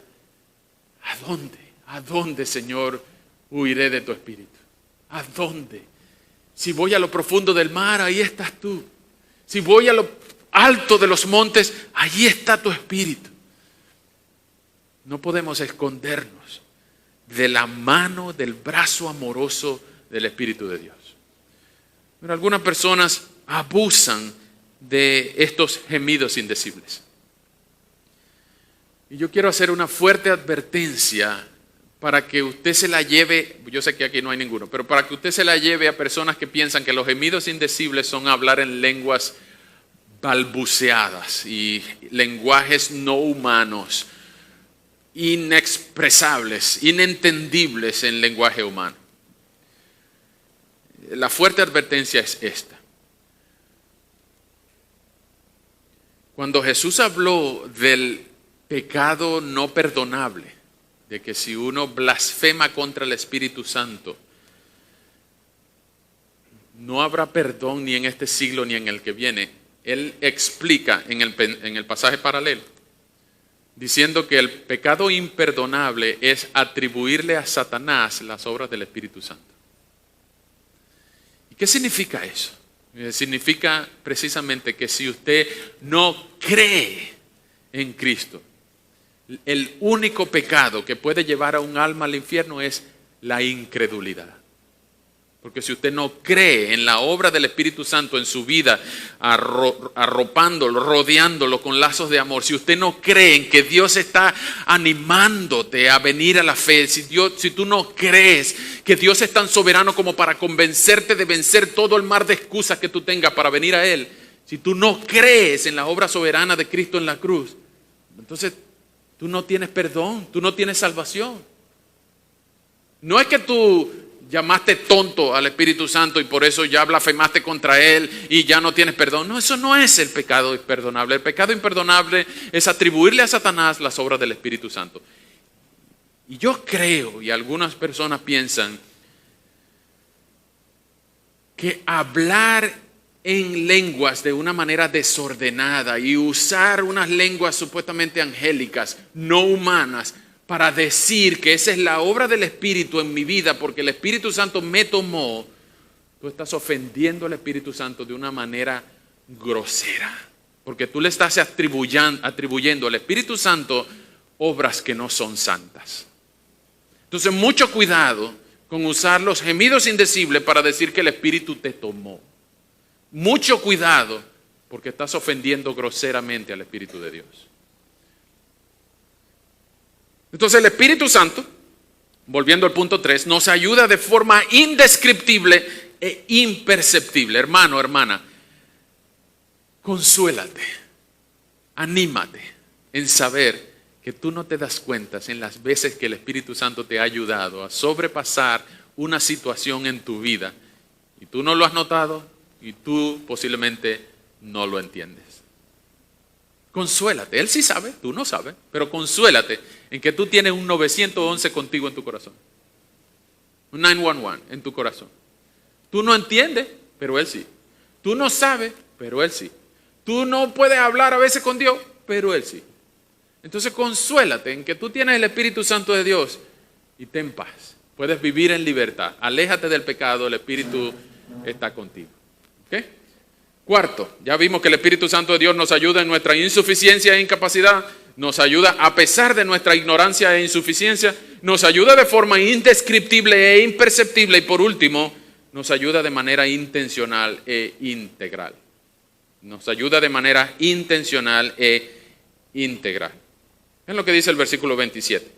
¿a dónde, Señor, huiré de tu Espíritu? ¿A dónde? Si voy a lo profundo del mar, ahí estás tú. Si voy a lo alto de los montes, allí está tu Espíritu. No podemos escondernos de la mano, del brazo amoroso del Espíritu de Dios. Pero algunas personas abusan de estos gemidos indecibles. Y yo quiero hacer una fuerte advertencia para que usted se la lleve, yo sé que aquí no hay ninguno, pero para que usted se la lleve a personas que piensan que los gemidos indecibles son hablar en lenguas balbuceadas y lenguajes no humanos, inexpresables, inentendibles en lenguaje humano. La fuerte advertencia es esta. Cuando Jesús habló del pecado no perdonable, de que si uno blasfema contra el Espíritu Santo, no habrá perdón ni en este siglo ni en el que viene, Él explica en el pasaje paralelo, diciendo que el pecado imperdonable es atribuirle a Satanás las obras del Espíritu Santo. ¿Y qué significa eso? Significa precisamente que si usted no cree en Cristo, el único pecado que puede llevar a un alma al infierno es la incredulidad. Porque si usted no cree en la obra del Espíritu Santo en su vida, arropándolo, rodeándolo con lazos de amor, si usted no cree en que Dios está animándote a venir a la fe, si tú no crees que Dios es tan soberano como para convencerte de vencer todo el mar de excusas que tú tengas para venir a Él, si tú no crees en la obra soberana de Cristo en la cruz, entonces tú no tienes perdón, tú no tienes salvación. No es que tú llamaste tonto al Espíritu Santo y por eso ya blasfemaste contra Él y ya no tienes perdón. No, eso no es el pecado imperdonable. El pecado imperdonable es atribuirle a Satanás las obras del Espíritu Santo. Y yo creo, y algunas personas piensan, que hablar en lenguas de una manera desordenada y usar unas lenguas supuestamente angélicas, no humanas, para decir que esa es la obra del Espíritu en mi vida porque el Espíritu Santo me tomó, tú estás ofendiendo al Espíritu Santo de una manera grosera. Porque tú le estás atribuyendo al Espíritu Santo obras que no son santas. Entonces, mucho cuidado con usar los gemidos indecibles para decir que el Espíritu te tomó. Mucho cuidado porque estás ofendiendo groseramente al Espíritu de Dios. Entonces el Espíritu Santo, volviendo al punto 3, nos ayuda de forma indescriptible e imperceptible. Hermano, hermana, consuélate, anímate en saber que tú no te das cuenta en las veces que el Espíritu Santo te ha ayudado a sobrepasar una situación en tu vida y tú no lo has notado y tú posiblemente no lo entiendes. Consuélate, Él sí sabe, tú no sabes, pero consuélate en que tú tienes un 911 contigo en tu corazón. Un 911 en tu corazón. Tú no entiendes, pero Él sí. Tú no sabes, pero Él sí. Tú no puedes hablar a veces con Dios, pero Él sí. Entonces consuélate en que tú tienes el Espíritu Santo de Dios y ten paz. Puedes vivir en libertad. Aléjate del pecado, el Espíritu está contigo. ¿Ok? Cuarto, ya vimos que el Espíritu Santo de Dios nos ayuda en nuestra insuficiencia e incapacidad, nos ayuda a pesar de nuestra ignorancia e insuficiencia, nos ayuda de forma indescriptible e imperceptible y por último, nos ayuda de manera intencional e integral. Nos ayuda de manera intencional e integral. Es lo que dice el versículo 27.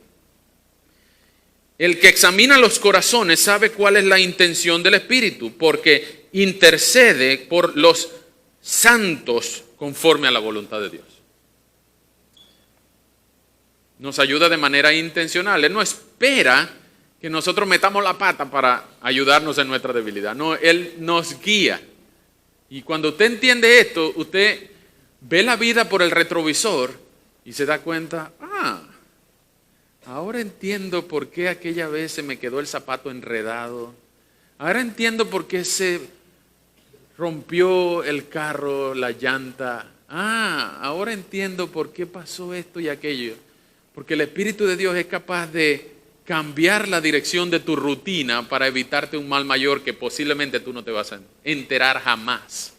El que examina los corazones sabe cuál es la intención del Espíritu, porque intercede por los santos conforme a la voluntad de Dios. Nos ayuda de manera intencional. Él no espera que nosotros metamos la pata para ayudarnos en nuestra debilidad. No, Él nos guía. Y cuando usted entiende esto, usted ve la vida por el retrovisor y se da cuenta, ahora entiendo por qué aquella vez se me quedó el zapato enredado. Ahora entiendo por qué se rompió el carro, la llanta. Ahora entiendo por qué pasó esto y aquello. Porque el Espíritu de Dios es capaz de cambiar la dirección de tu rutina para evitarte un mal mayor que posiblemente tú no te vas a enterar jamás.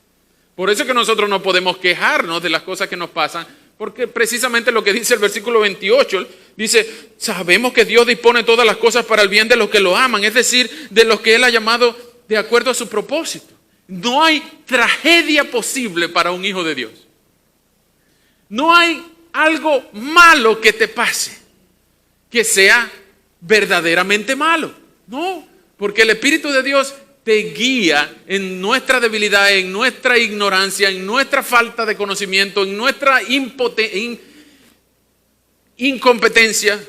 Por eso es que nosotros no podemos quejarnos de las cosas que nos pasan, porque precisamente lo que dice el versículo 28, dice, sabemos que Dios dispone todas las cosas para el bien de los que lo aman, es decir, de los que Él ha llamado de acuerdo a su propósito. No hay tragedia posible para un hijo de Dios. No hay algo malo que te pase, que sea verdaderamente malo. No, porque el Espíritu de Dios te guía en nuestra debilidad, en nuestra ignorancia, en nuestra falta de conocimiento, en nuestra incompetencia.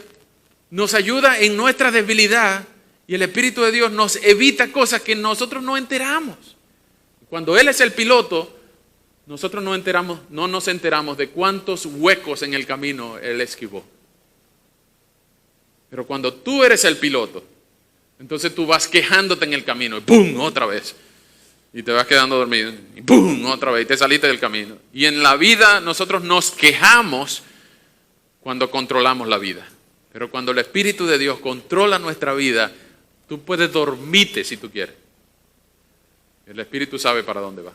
Nos ayuda en nuestra debilidad y el Espíritu de Dios nos evita cosas que nosotros no enteramos. Cuando Él es el piloto, nosotros no nos enteramos de cuántos huecos en el camino Él esquivó. Pero cuando tú eres el piloto, entonces tú vas quejándote en el camino y ¡pum! Otra vez. Y te vas quedando dormido y ¡pum! Otra vez y te saliste del camino. Y en la vida nosotros nos quejamos cuando controlamos la vida. Pero cuando el Espíritu de Dios controla nuestra vida, tú puedes dormirte si tú quieres. El Espíritu sabe para dónde va.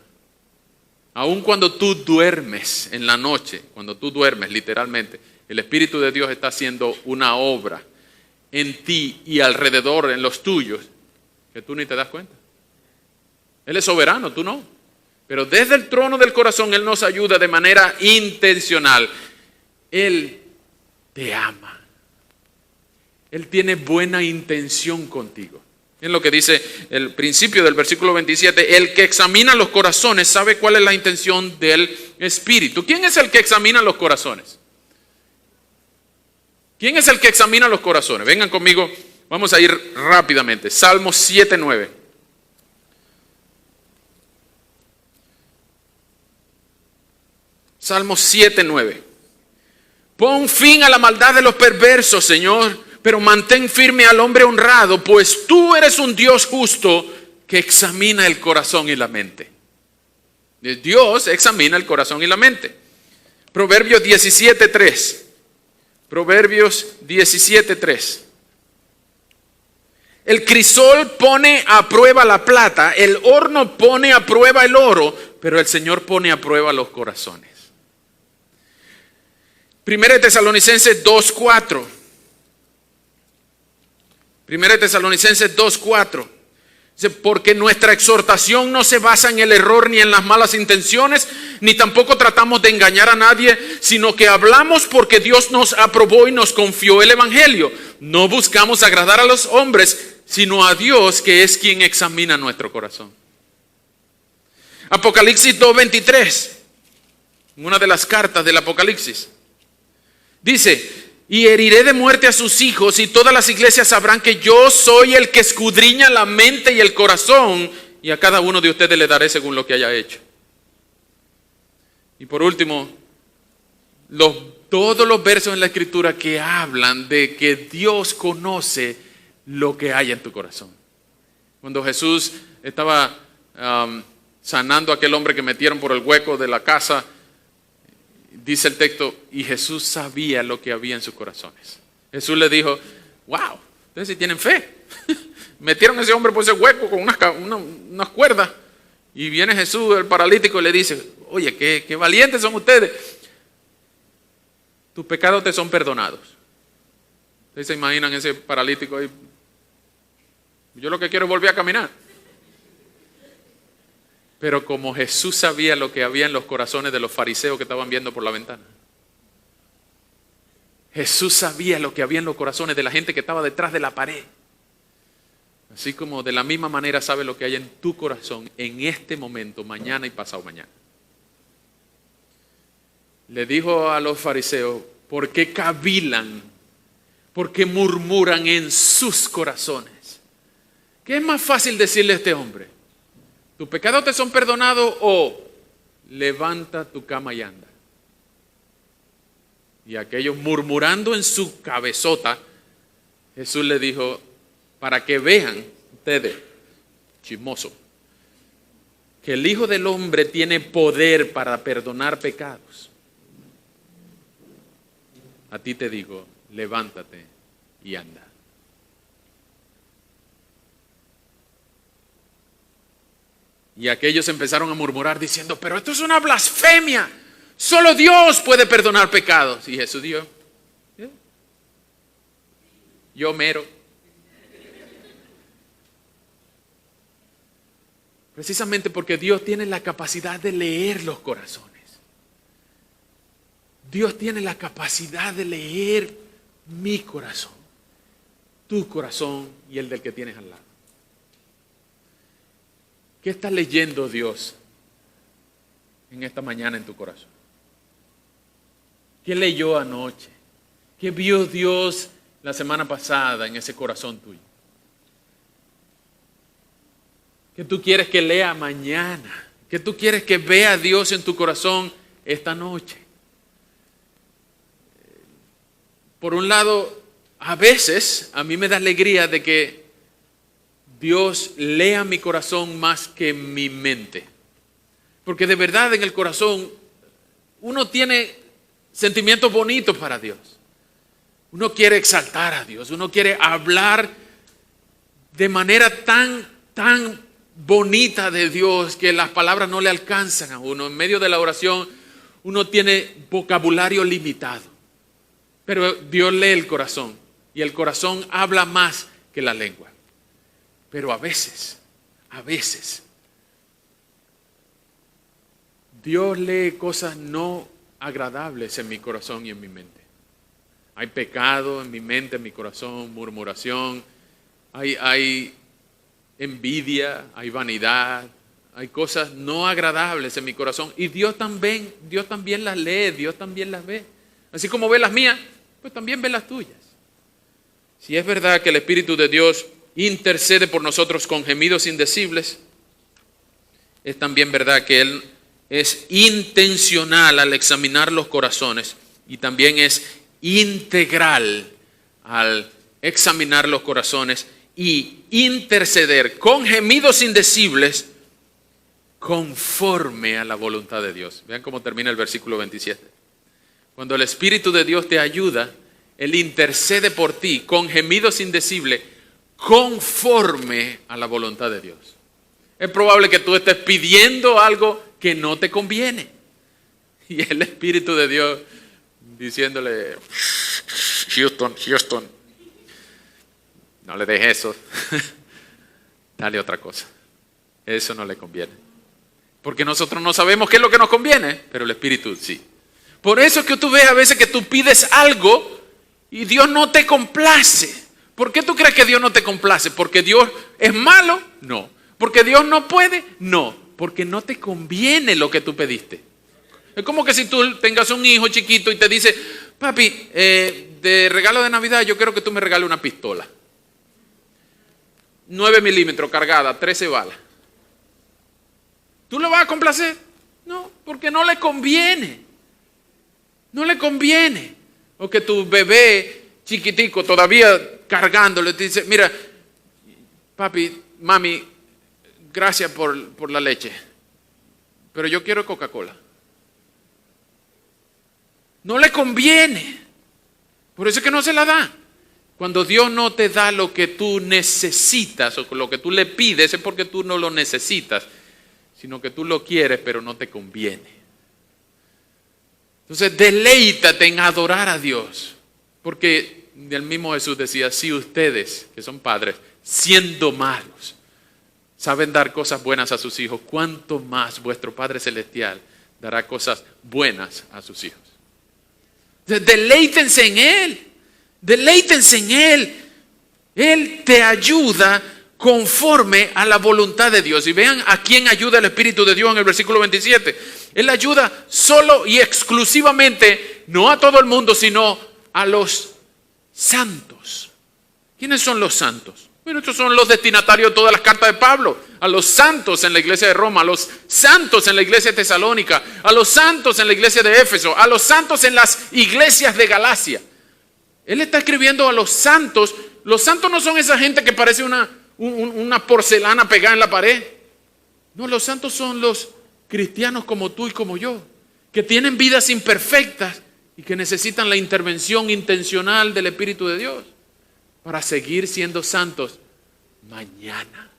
Aun cuando tú duermes en la noche, cuando tú duermes literalmente, el Espíritu de Dios está haciendo una obra en ti y alrededor, en los tuyos, que tú ni te das cuenta. Él es soberano, tú no. Pero desde el trono del corazón Él nos ayuda de manera intencional. Él te ama. Él tiene buena intención contigo. Es lo que dice el principio del versículo 27. El que examina los corazones sabe cuál es la intención del Espíritu. ¿Quién es el que examina los corazones? ¿Quién es el que examina los corazones? Vengan conmigo, vamos a ir rápidamente. Salmos 7:9. Salmos 7:9. Pon fin a la maldad de los perversos, Señor, pero mantén firme al hombre honrado, pues tú eres un Dios justo que examina el corazón y la mente. Dios examina el corazón y la mente. Proverbios 17:3. Proverbios 17:3. El crisol pone a prueba la plata, el horno pone a prueba el oro, pero el Señor pone a prueba los corazones. Primera de Tesalonicenses 2:4. Primera de Tesalonicenses 2:4. Dice, porque nuestra exhortación no se basa en el error ni en las malas intenciones, ni tampoco tratamos de engañar a nadie, sino que hablamos porque Dios nos aprobó y nos confió el Evangelio. No buscamos agradar a los hombres, sino a Dios, que es quien examina nuestro corazón. Apocalipsis 2:23. en una de las cartas del Apocalipsis. Dice, y heriré de muerte a sus hijos, y todas las iglesias sabrán que yo soy el que escudriña la mente y el corazón, y a cada uno de ustedes le daré según lo que haya hecho. Y por último, todos los versos en la Escritura que hablan de que Dios conoce lo que hay en tu corazón. Cuando Jesús estaba sanando a aquel hombre que metieron por el hueco de la casa, dice el texto, y Jesús sabía lo que había en sus corazones. Jesús le dijo, wow, ustedes sí tienen fe. Metieron a ese hombre por ese hueco con unas cuerdas. Y viene Jesús, el paralítico, y le dice, oye, qué valientes son ustedes. Tus pecados te son perdonados. Ustedes se imaginan ese paralítico ahí. Yo lo que quiero es volver a caminar. Pero como Jesús sabía lo que había en los corazones de los fariseos que estaban viendo por la ventana. Jesús sabía lo que había en los corazones de la gente que estaba detrás de la pared. Así como de la misma manera sabe lo que hay en tu corazón en este momento, mañana y pasado mañana. Le dijo a los fariseos, ¿por qué cavilan? ¿Por qué murmuran en sus corazones? ¿Qué es más fácil decirle a este hombre? ¿Tus pecados te son perdonados o levanta tu cama y anda? Y aquellos murmurando en su cabezota, Jesús le dijo, para que vean ustedes, chismoso, que el Hijo del Hombre tiene poder para perdonar pecados. A ti te digo, levántate y anda. Y aquellos empezaron a murmurar diciendo, pero esto es una blasfemia. Solo Dios puede perdonar pecados. Y Jesús dijo, yo mero. Precisamente porque Dios tiene la capacidad de leer los corazones. Dios tiene la capacidad de leer mi corazón, tu corazón y el del que tienes al lado. ¿Qué está leyendo Dios en esta mañana en tu corazón? ¿Qué leyó anoche? ¿Qué vio Dios la semana pasada en ese corazón tuyo? ¿Qué tú quieres que lea mañana? ¿Qué tú quieres que vea Dios en tu corazón esta noche? Por un lado, a veces a mí me da alegría de que Dios lea mi corazón más que mi mente. Porque de verdad en el corazón uno tiene sentimientos bonitos para Dios. Uno quiere exaltar a Dios. Uno quiere hablar de manera tan bonita de Dios que las palabras no le alcanzan a uno. En medio de la oración uno tiene vocabulario limitado. Pero Dios lee el corazón. Y el corazón habla más que la lengua. Pero a veces, Dios lee cosas no agradables en mi corazón y en mi mente. Hay pecado en mi mente, en mi corazón, murmuración, hay envidia, hay vanidad, hay cosas no agradables en mi corazón. Y Dios también las lee, Dios también las ve. Así como ve las mías, pues también ve las tuyas. Si es verdad que el Espíritu de Dios intercede por nosotros con gemidos indecibles, es también verdad que Él es intencional al examinar los corazones y también es integral al examinar los corazones y interceder con gemidos indecibles conforme a la voluntad de Dios. Vean cómo termina el versículo 27. Cuando el Espíritu de Dios te ayuda, Él intercede por ti con gemidos indecibles conforme a la voluntad de Dios. Es probable que tú estés pidiendo algo que no te conviene. Y el Espíritu de Dios diciéndole, Houston, no le dejes eso. Dale otra cosa. Eso no le conviene. Porque nosotros no sabemos qué es lo que nos conviene, pero el Espíritu sí. Por eso es que tú ves a veces que tú pides algo y Dios no te complace. ¿Por qué tú crees que Dios no te complace? ¿Porque Dios es malo? No. ¿Porque Dios no puede? No. Porque no te conviene lo que tú pediste. Es como que si tú tengas un hijo chiquito y te dice, papi, de regalo de Navidad yo quiero que tú me regales una pistola. 9 milímetros cargada, 13 balas. ¿Tú lo vas a complacer? No, porque no le conviene. No le conviene. O que tu bebé chiquitico todavía cargándolo te dice, mira, papi, mami, gracias por la leche, pero yo quiero Coca-Cola. No le conviene. Por eso es que no se la da. Cuando Dios no te da lo que tú necesitas o lo que tú le pides, es porque tú no lo necesitas, sino que tú lo quieres, pero no te conviene. Entonces, deleítate en adorar a Dios. Porque el mismo Jesús decía, si ustedes, que son padres, siendo malos, saben dar cosas buenas a sus hijos, ¿cuánto más vuestro Padre Celestial dará cosas buenas a sus hijos? Entonces, deleítense en Él. Deleítense en Él. Él te ayuda conforme a la voluntad de Dios. Y vean a quién ayuda el Espíritu de Dios en el versículo 27. Él ayuda solo y exclusivamente, no a todo el mundo, sino a los santos. ¿Quiénes son los santos? Bueno, estos son los destinatarios de todas las cartas de Pablo. A los santos en la iglesia de Roma, a los santos en la iglesia de Tesalónica, a los santos en la iglesia de Éfeso, a los santos en las iglesias de Galacia. Él está escribiendo a los santos. Los santos no son esa gente que parece una porcelana pegada en la pared. No, los santos son los cristianos como tú y como yo, que tienen vidas imperfectas y que necesitan la intervención intencional del Espíritu de Dios para seguir siendo santos mañana.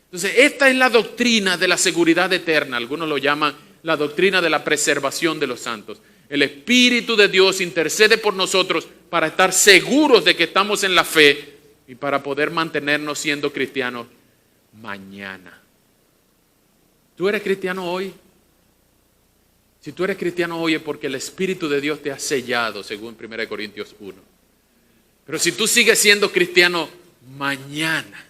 Entonces, esta es la doctrina de la seguridad eterna. Algunos lo llaman la doctrina de la preservación de los santos. El Espíritu de Dios intercede por nosotros para estar seguros de que estamos en la fe y para poder mantenernos siendo cristianos mañana. ¿Tú eres cristiano hoy? Si tú eres cristiano hoy es porque el Espíritu de Dios te ha sellado, según 1 Corintios 1. Pero si tú sigues siendo cristiano mañana,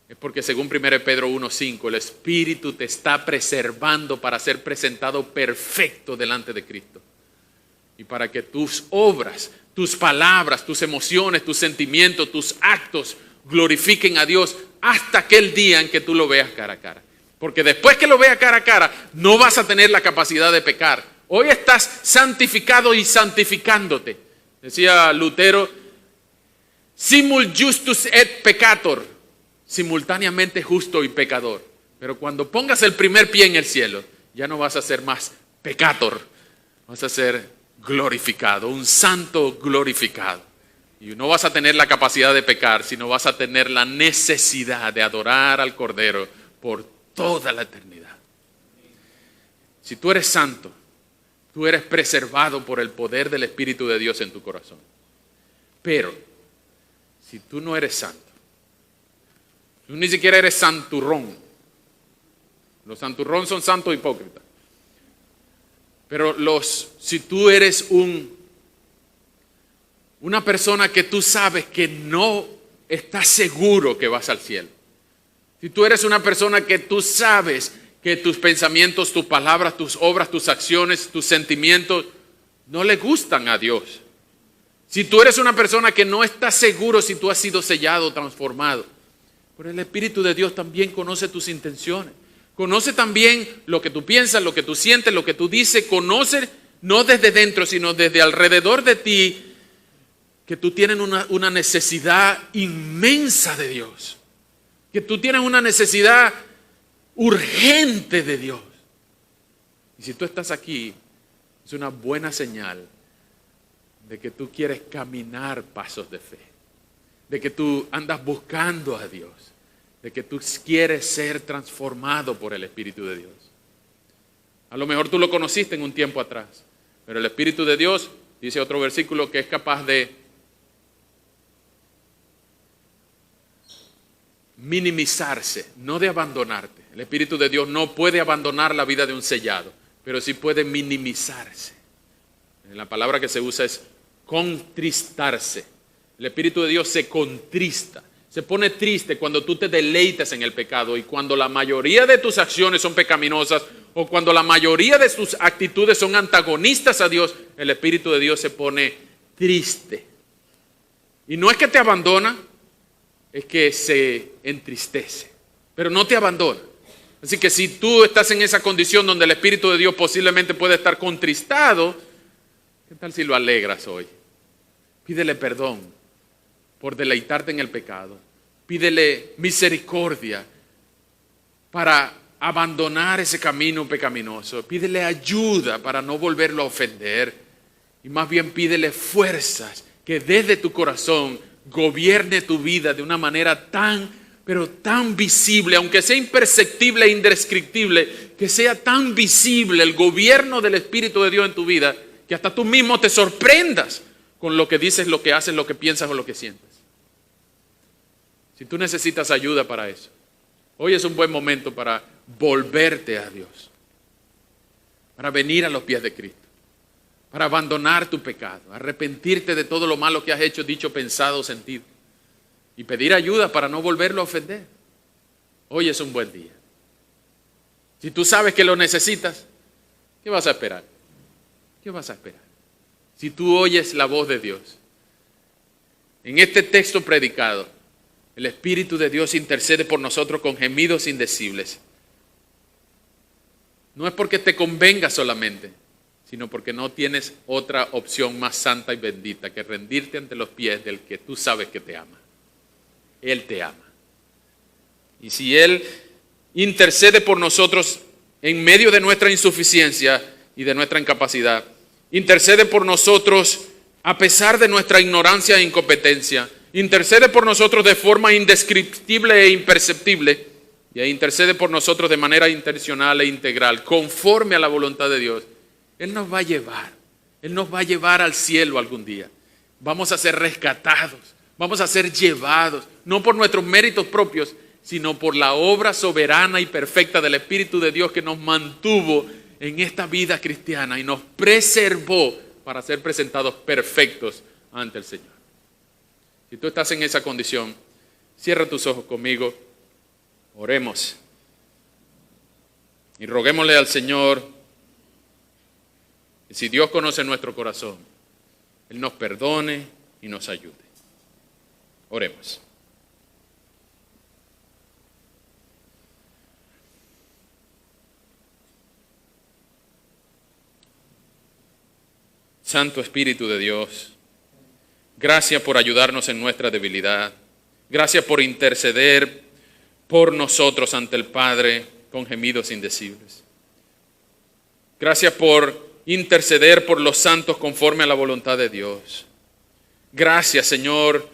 es porque según 1 Pedro 1:5, el Espíritu te está preservando para ser presentado perfecto delante de Cristo. Y para que tus obras, tus palabras, tus emociones, tus sentimientos, tus actos glorifiquen a Dios hasta aquel día en que tú lo veas cara a cara. Porque después que lo veas cara a cara, no vas a tener la capacidad de pecar. Hoy estás santificado y santificándote. Decía Lutero, simul justus et peccator, simultáneamente justo y pecador. Pero cuando pongas el primer pie en el cielo, ya no vas a ser más peccator, vas a ser glorificado, un santo glorificado. Y no vas a tener la capacidad de pecar, sino vas a tener la necesidad de adorar al Cordero por toda la eternidad. Si tú eres santo, tú eres preservado por el poder del Espíritu de Dios en tu corazón. Pero, si tú no eres santo, tú ni siquiera eres santurrón. Los santurrón son santos hipócritas. Pero si tú eres una persona que tú sabes que no estás seguro que vas al cielo. Si tú eres una persona que tú sabes que tus pensamientos, tus palabras, tus obras, tus acciones, tus sentimientos no le gustan a Dios. Si tú eres una persona que no está seguro si tú has sido sellado, transformado, pero el Espíritu de Dios también conoce tus intenciones. Conoce también lo que tú piensas, lo que tú sientes, lo que tú dices. Conoce no desde dentro, sino desde alrededor de ti, que tú tienes una necesidad inmensa de Dios. Que tú tienes una necesidad urgente de Dios. Y si tú estás aquí, es una buena señal de que tú quieres caminar pasos de fe, de que tú andas buscando a Dios, de que tú quieres ser transformado por el Espíritu de Dios. A lo mejor tú lo conociste en un tiempo atrás, pero el Espíritu de Dios, dice otro versículo, que es capaz de minimizarse, no de abandonarte. El Espíritu de Dios no puede abandonar la vida de un sellado, pero sí puede minimizarse. La palabra que se usa es contristarse. El Espíritu de Dios se contrista, se pone triste cuando tú te deleitas en el pecado y cuando la mayoría de tus acciones son pecaminosas o cuando la mayoría de sus actitudes son antagonistas a Dios, el Espíritu de Dios se pone triste. Y no es que te abandona, es que se entristece, pero no te abandona. Así que si tú estás en esa condición donde el Espíritu de Dios posiblemente puede estar contristado, ¿qué tal si lo alegras hoy? Pídele perdón por deleitarte en el pecado. Pídele misericordia para abandonar ese camino pecaminoso. Pídele ayuda para no volverlo a ofender. Y más bien pídele fuerzas que desde tu corazón gobierne tu vida de una manera pero tan visible, aunque sea imperceptible e indescriptible, que sea tan visible el gobierno del Espíritu de Dios en tu vida, que hasta tú mismo te sorprendas con lo que dices, lo que haces, lo que piensas o lo que sientes. Si tú necesitas ayuda para eso, hoy es un buen momento para volverte a Dios, para venir a los pies de Cristo, para abandonar tu pecado, arrepentirte de todo lo malo que has hecho, dicho, pensado, sentido, y pedir ayuda para no volverlo a ofender. Hoy es un buen día. Si tú sabes que lo necesitas, ¿qué vas a esperar? ¿Qué vas a esperar? Si tú oyes la voz de Dios, en este texto predicado, el Espíritu de Dios intercede por nosotros con gemidos indecibles. No es porque te convenga solamente, sino porque no tienes otra opción más santa y bendita que rendirte ante los pies del que tú sabes que te ama. Él te ama. Y si Él intercede por nosotros en medio de nuestra insuficiencia y de nuestra incapacidad, intercede por nosotros a pesar de nuestra ignorancia e incompetencia, intercede por nosotros de forma indescriptible e imperceptible, y intercede por nosotros de manera intencional e integral, conforme a la voluntad de Dios. Él nos va a llevar al cielo algún día. Vamos a ser rescatados, vamos a ser llevados, no por nuestros méritos propios, sino por la obra soberana y perfecta del Espíritu de Dios que nos mantuvo en esta vida cristiana y nos preservó para ser presentados perfectos ante el Señor. Si tú estás en esa condición, cierra tus ojos conmigo, oremos y roguémosle al Señor que si Dios conoce nuestro corazón, Él nos perdone y nos ayude. Oremos. Santo Espíritu de Dios, gracias por ayudarnos en nuestra debilidad. Gracias por interceder por nosotros ante el Padre con gemidos indecibles. Gracias por interceder por los santos conforme a la voluntad de Dios. Gracias, Señor,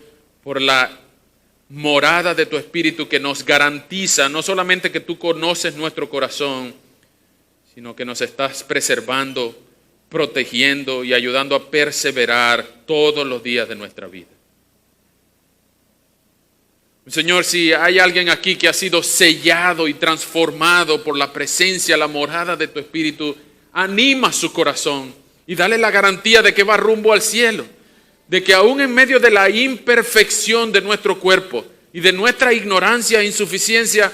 por la morada de tu Espíritu que nos garantiza no solamente que tú conoces nuestro corazón, sino que nos estás preservando, protegiendo y ayudando a perseverar todos los días de nuestra vida. Señor, si hay alguien aquí que ha sido sellado y transformado por la presencia, la morada de tu Espíritu, anima su corazón y dale la garantía de que va rumbo al cielo, de que aún en medio de la imperfección de nuestro cuerpo y de nuestra ignorancia e insuficiencia,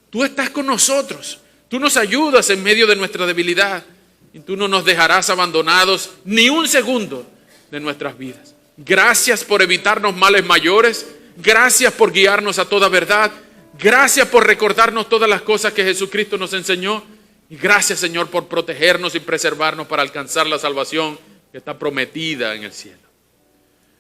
tú estás con nosotros, tú nos ayudas en medio de nuestra debilidad. Y tú no nos dejarás abandonados ni un segundo de nuestras vidas. Gracias por evitarnos males mayores. Gracias por guiarnos a toda verdad. Gracias por recordarnos todas las cosas que Jesucristo nos enseñó. Y gracias, Señor, por protegernos y preservarnos para alcanzar la salvación que está prometida en el cielo.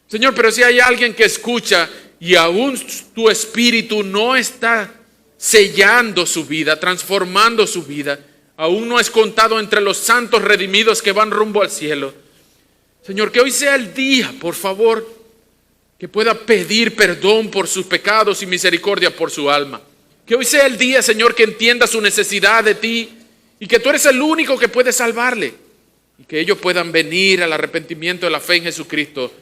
Señor, pero si hay alguien que escucha y aún tu Espíritu no está sellando su vida, transformando su vida, aún no es contado entre los santos redimidos que van rumbo al cielo. Señor, que hoy sea el día, por favor, que pueda pedir perdón por sus pecados y misericordia por su alma. Que hoy sea el día, Señor, que entienda su necesidad de ti y que tú eres el único que puede salvarle. Y que ellos puedan venir al arrepentimiento de la fe en Jesucristo,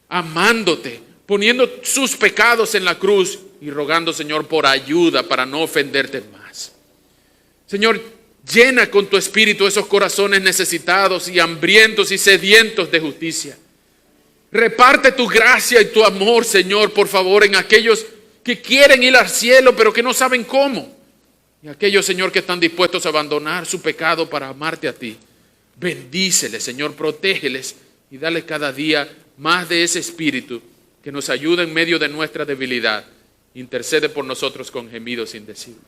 amándote, poniendo sus pecados en la cruz y rogando, Señor, por ayuda para no ofenderte más. Señor, llena con tu Espíritu esos corazones necesitados y hambrientos y sedientos de justicia. Reparte tu gracia y tu amor, Señor, por favor, en aquellos que quieren ir al cielo, pero que no saben cómo. Y aquellos, Señor, que están dispuestos a abandonar su pecado para amarte a ti, bendíceles, Señor, protégeles y dale cada día más de ese espíritu que nos ayuda en medio de nuestra debilidad. Intercede por nosotros con gemidos indecibles.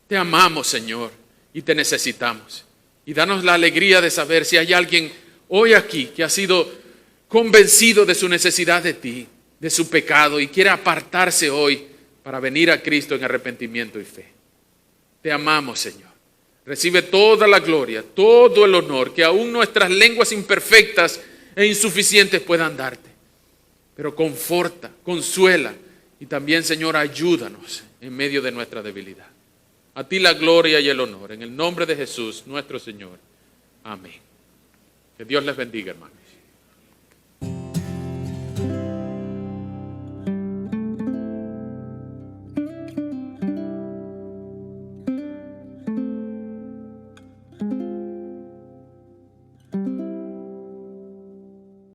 Te amamos, Señor, y te necesitamos. Y danos la alegría de saber si hay alguien hoy aquí que ha sido convencido de su necesidad de ti, de su pecado, y quiere apartarse hoy para venir a Cristo en arrepentimiento y fe. Te amamos, Señor. Recibe toda la gloria, todo el honor que aún nuestras lenguas imperfectas e insuficientes puedan darte. Pero conforta, consuela y también, Señor, ayúdanos en medio de nuestra debilidad. A ti la gloria y el honor, en el nombre de Jesús, nuestro Señor. Amén. Que Dios les bendiga, hermanos.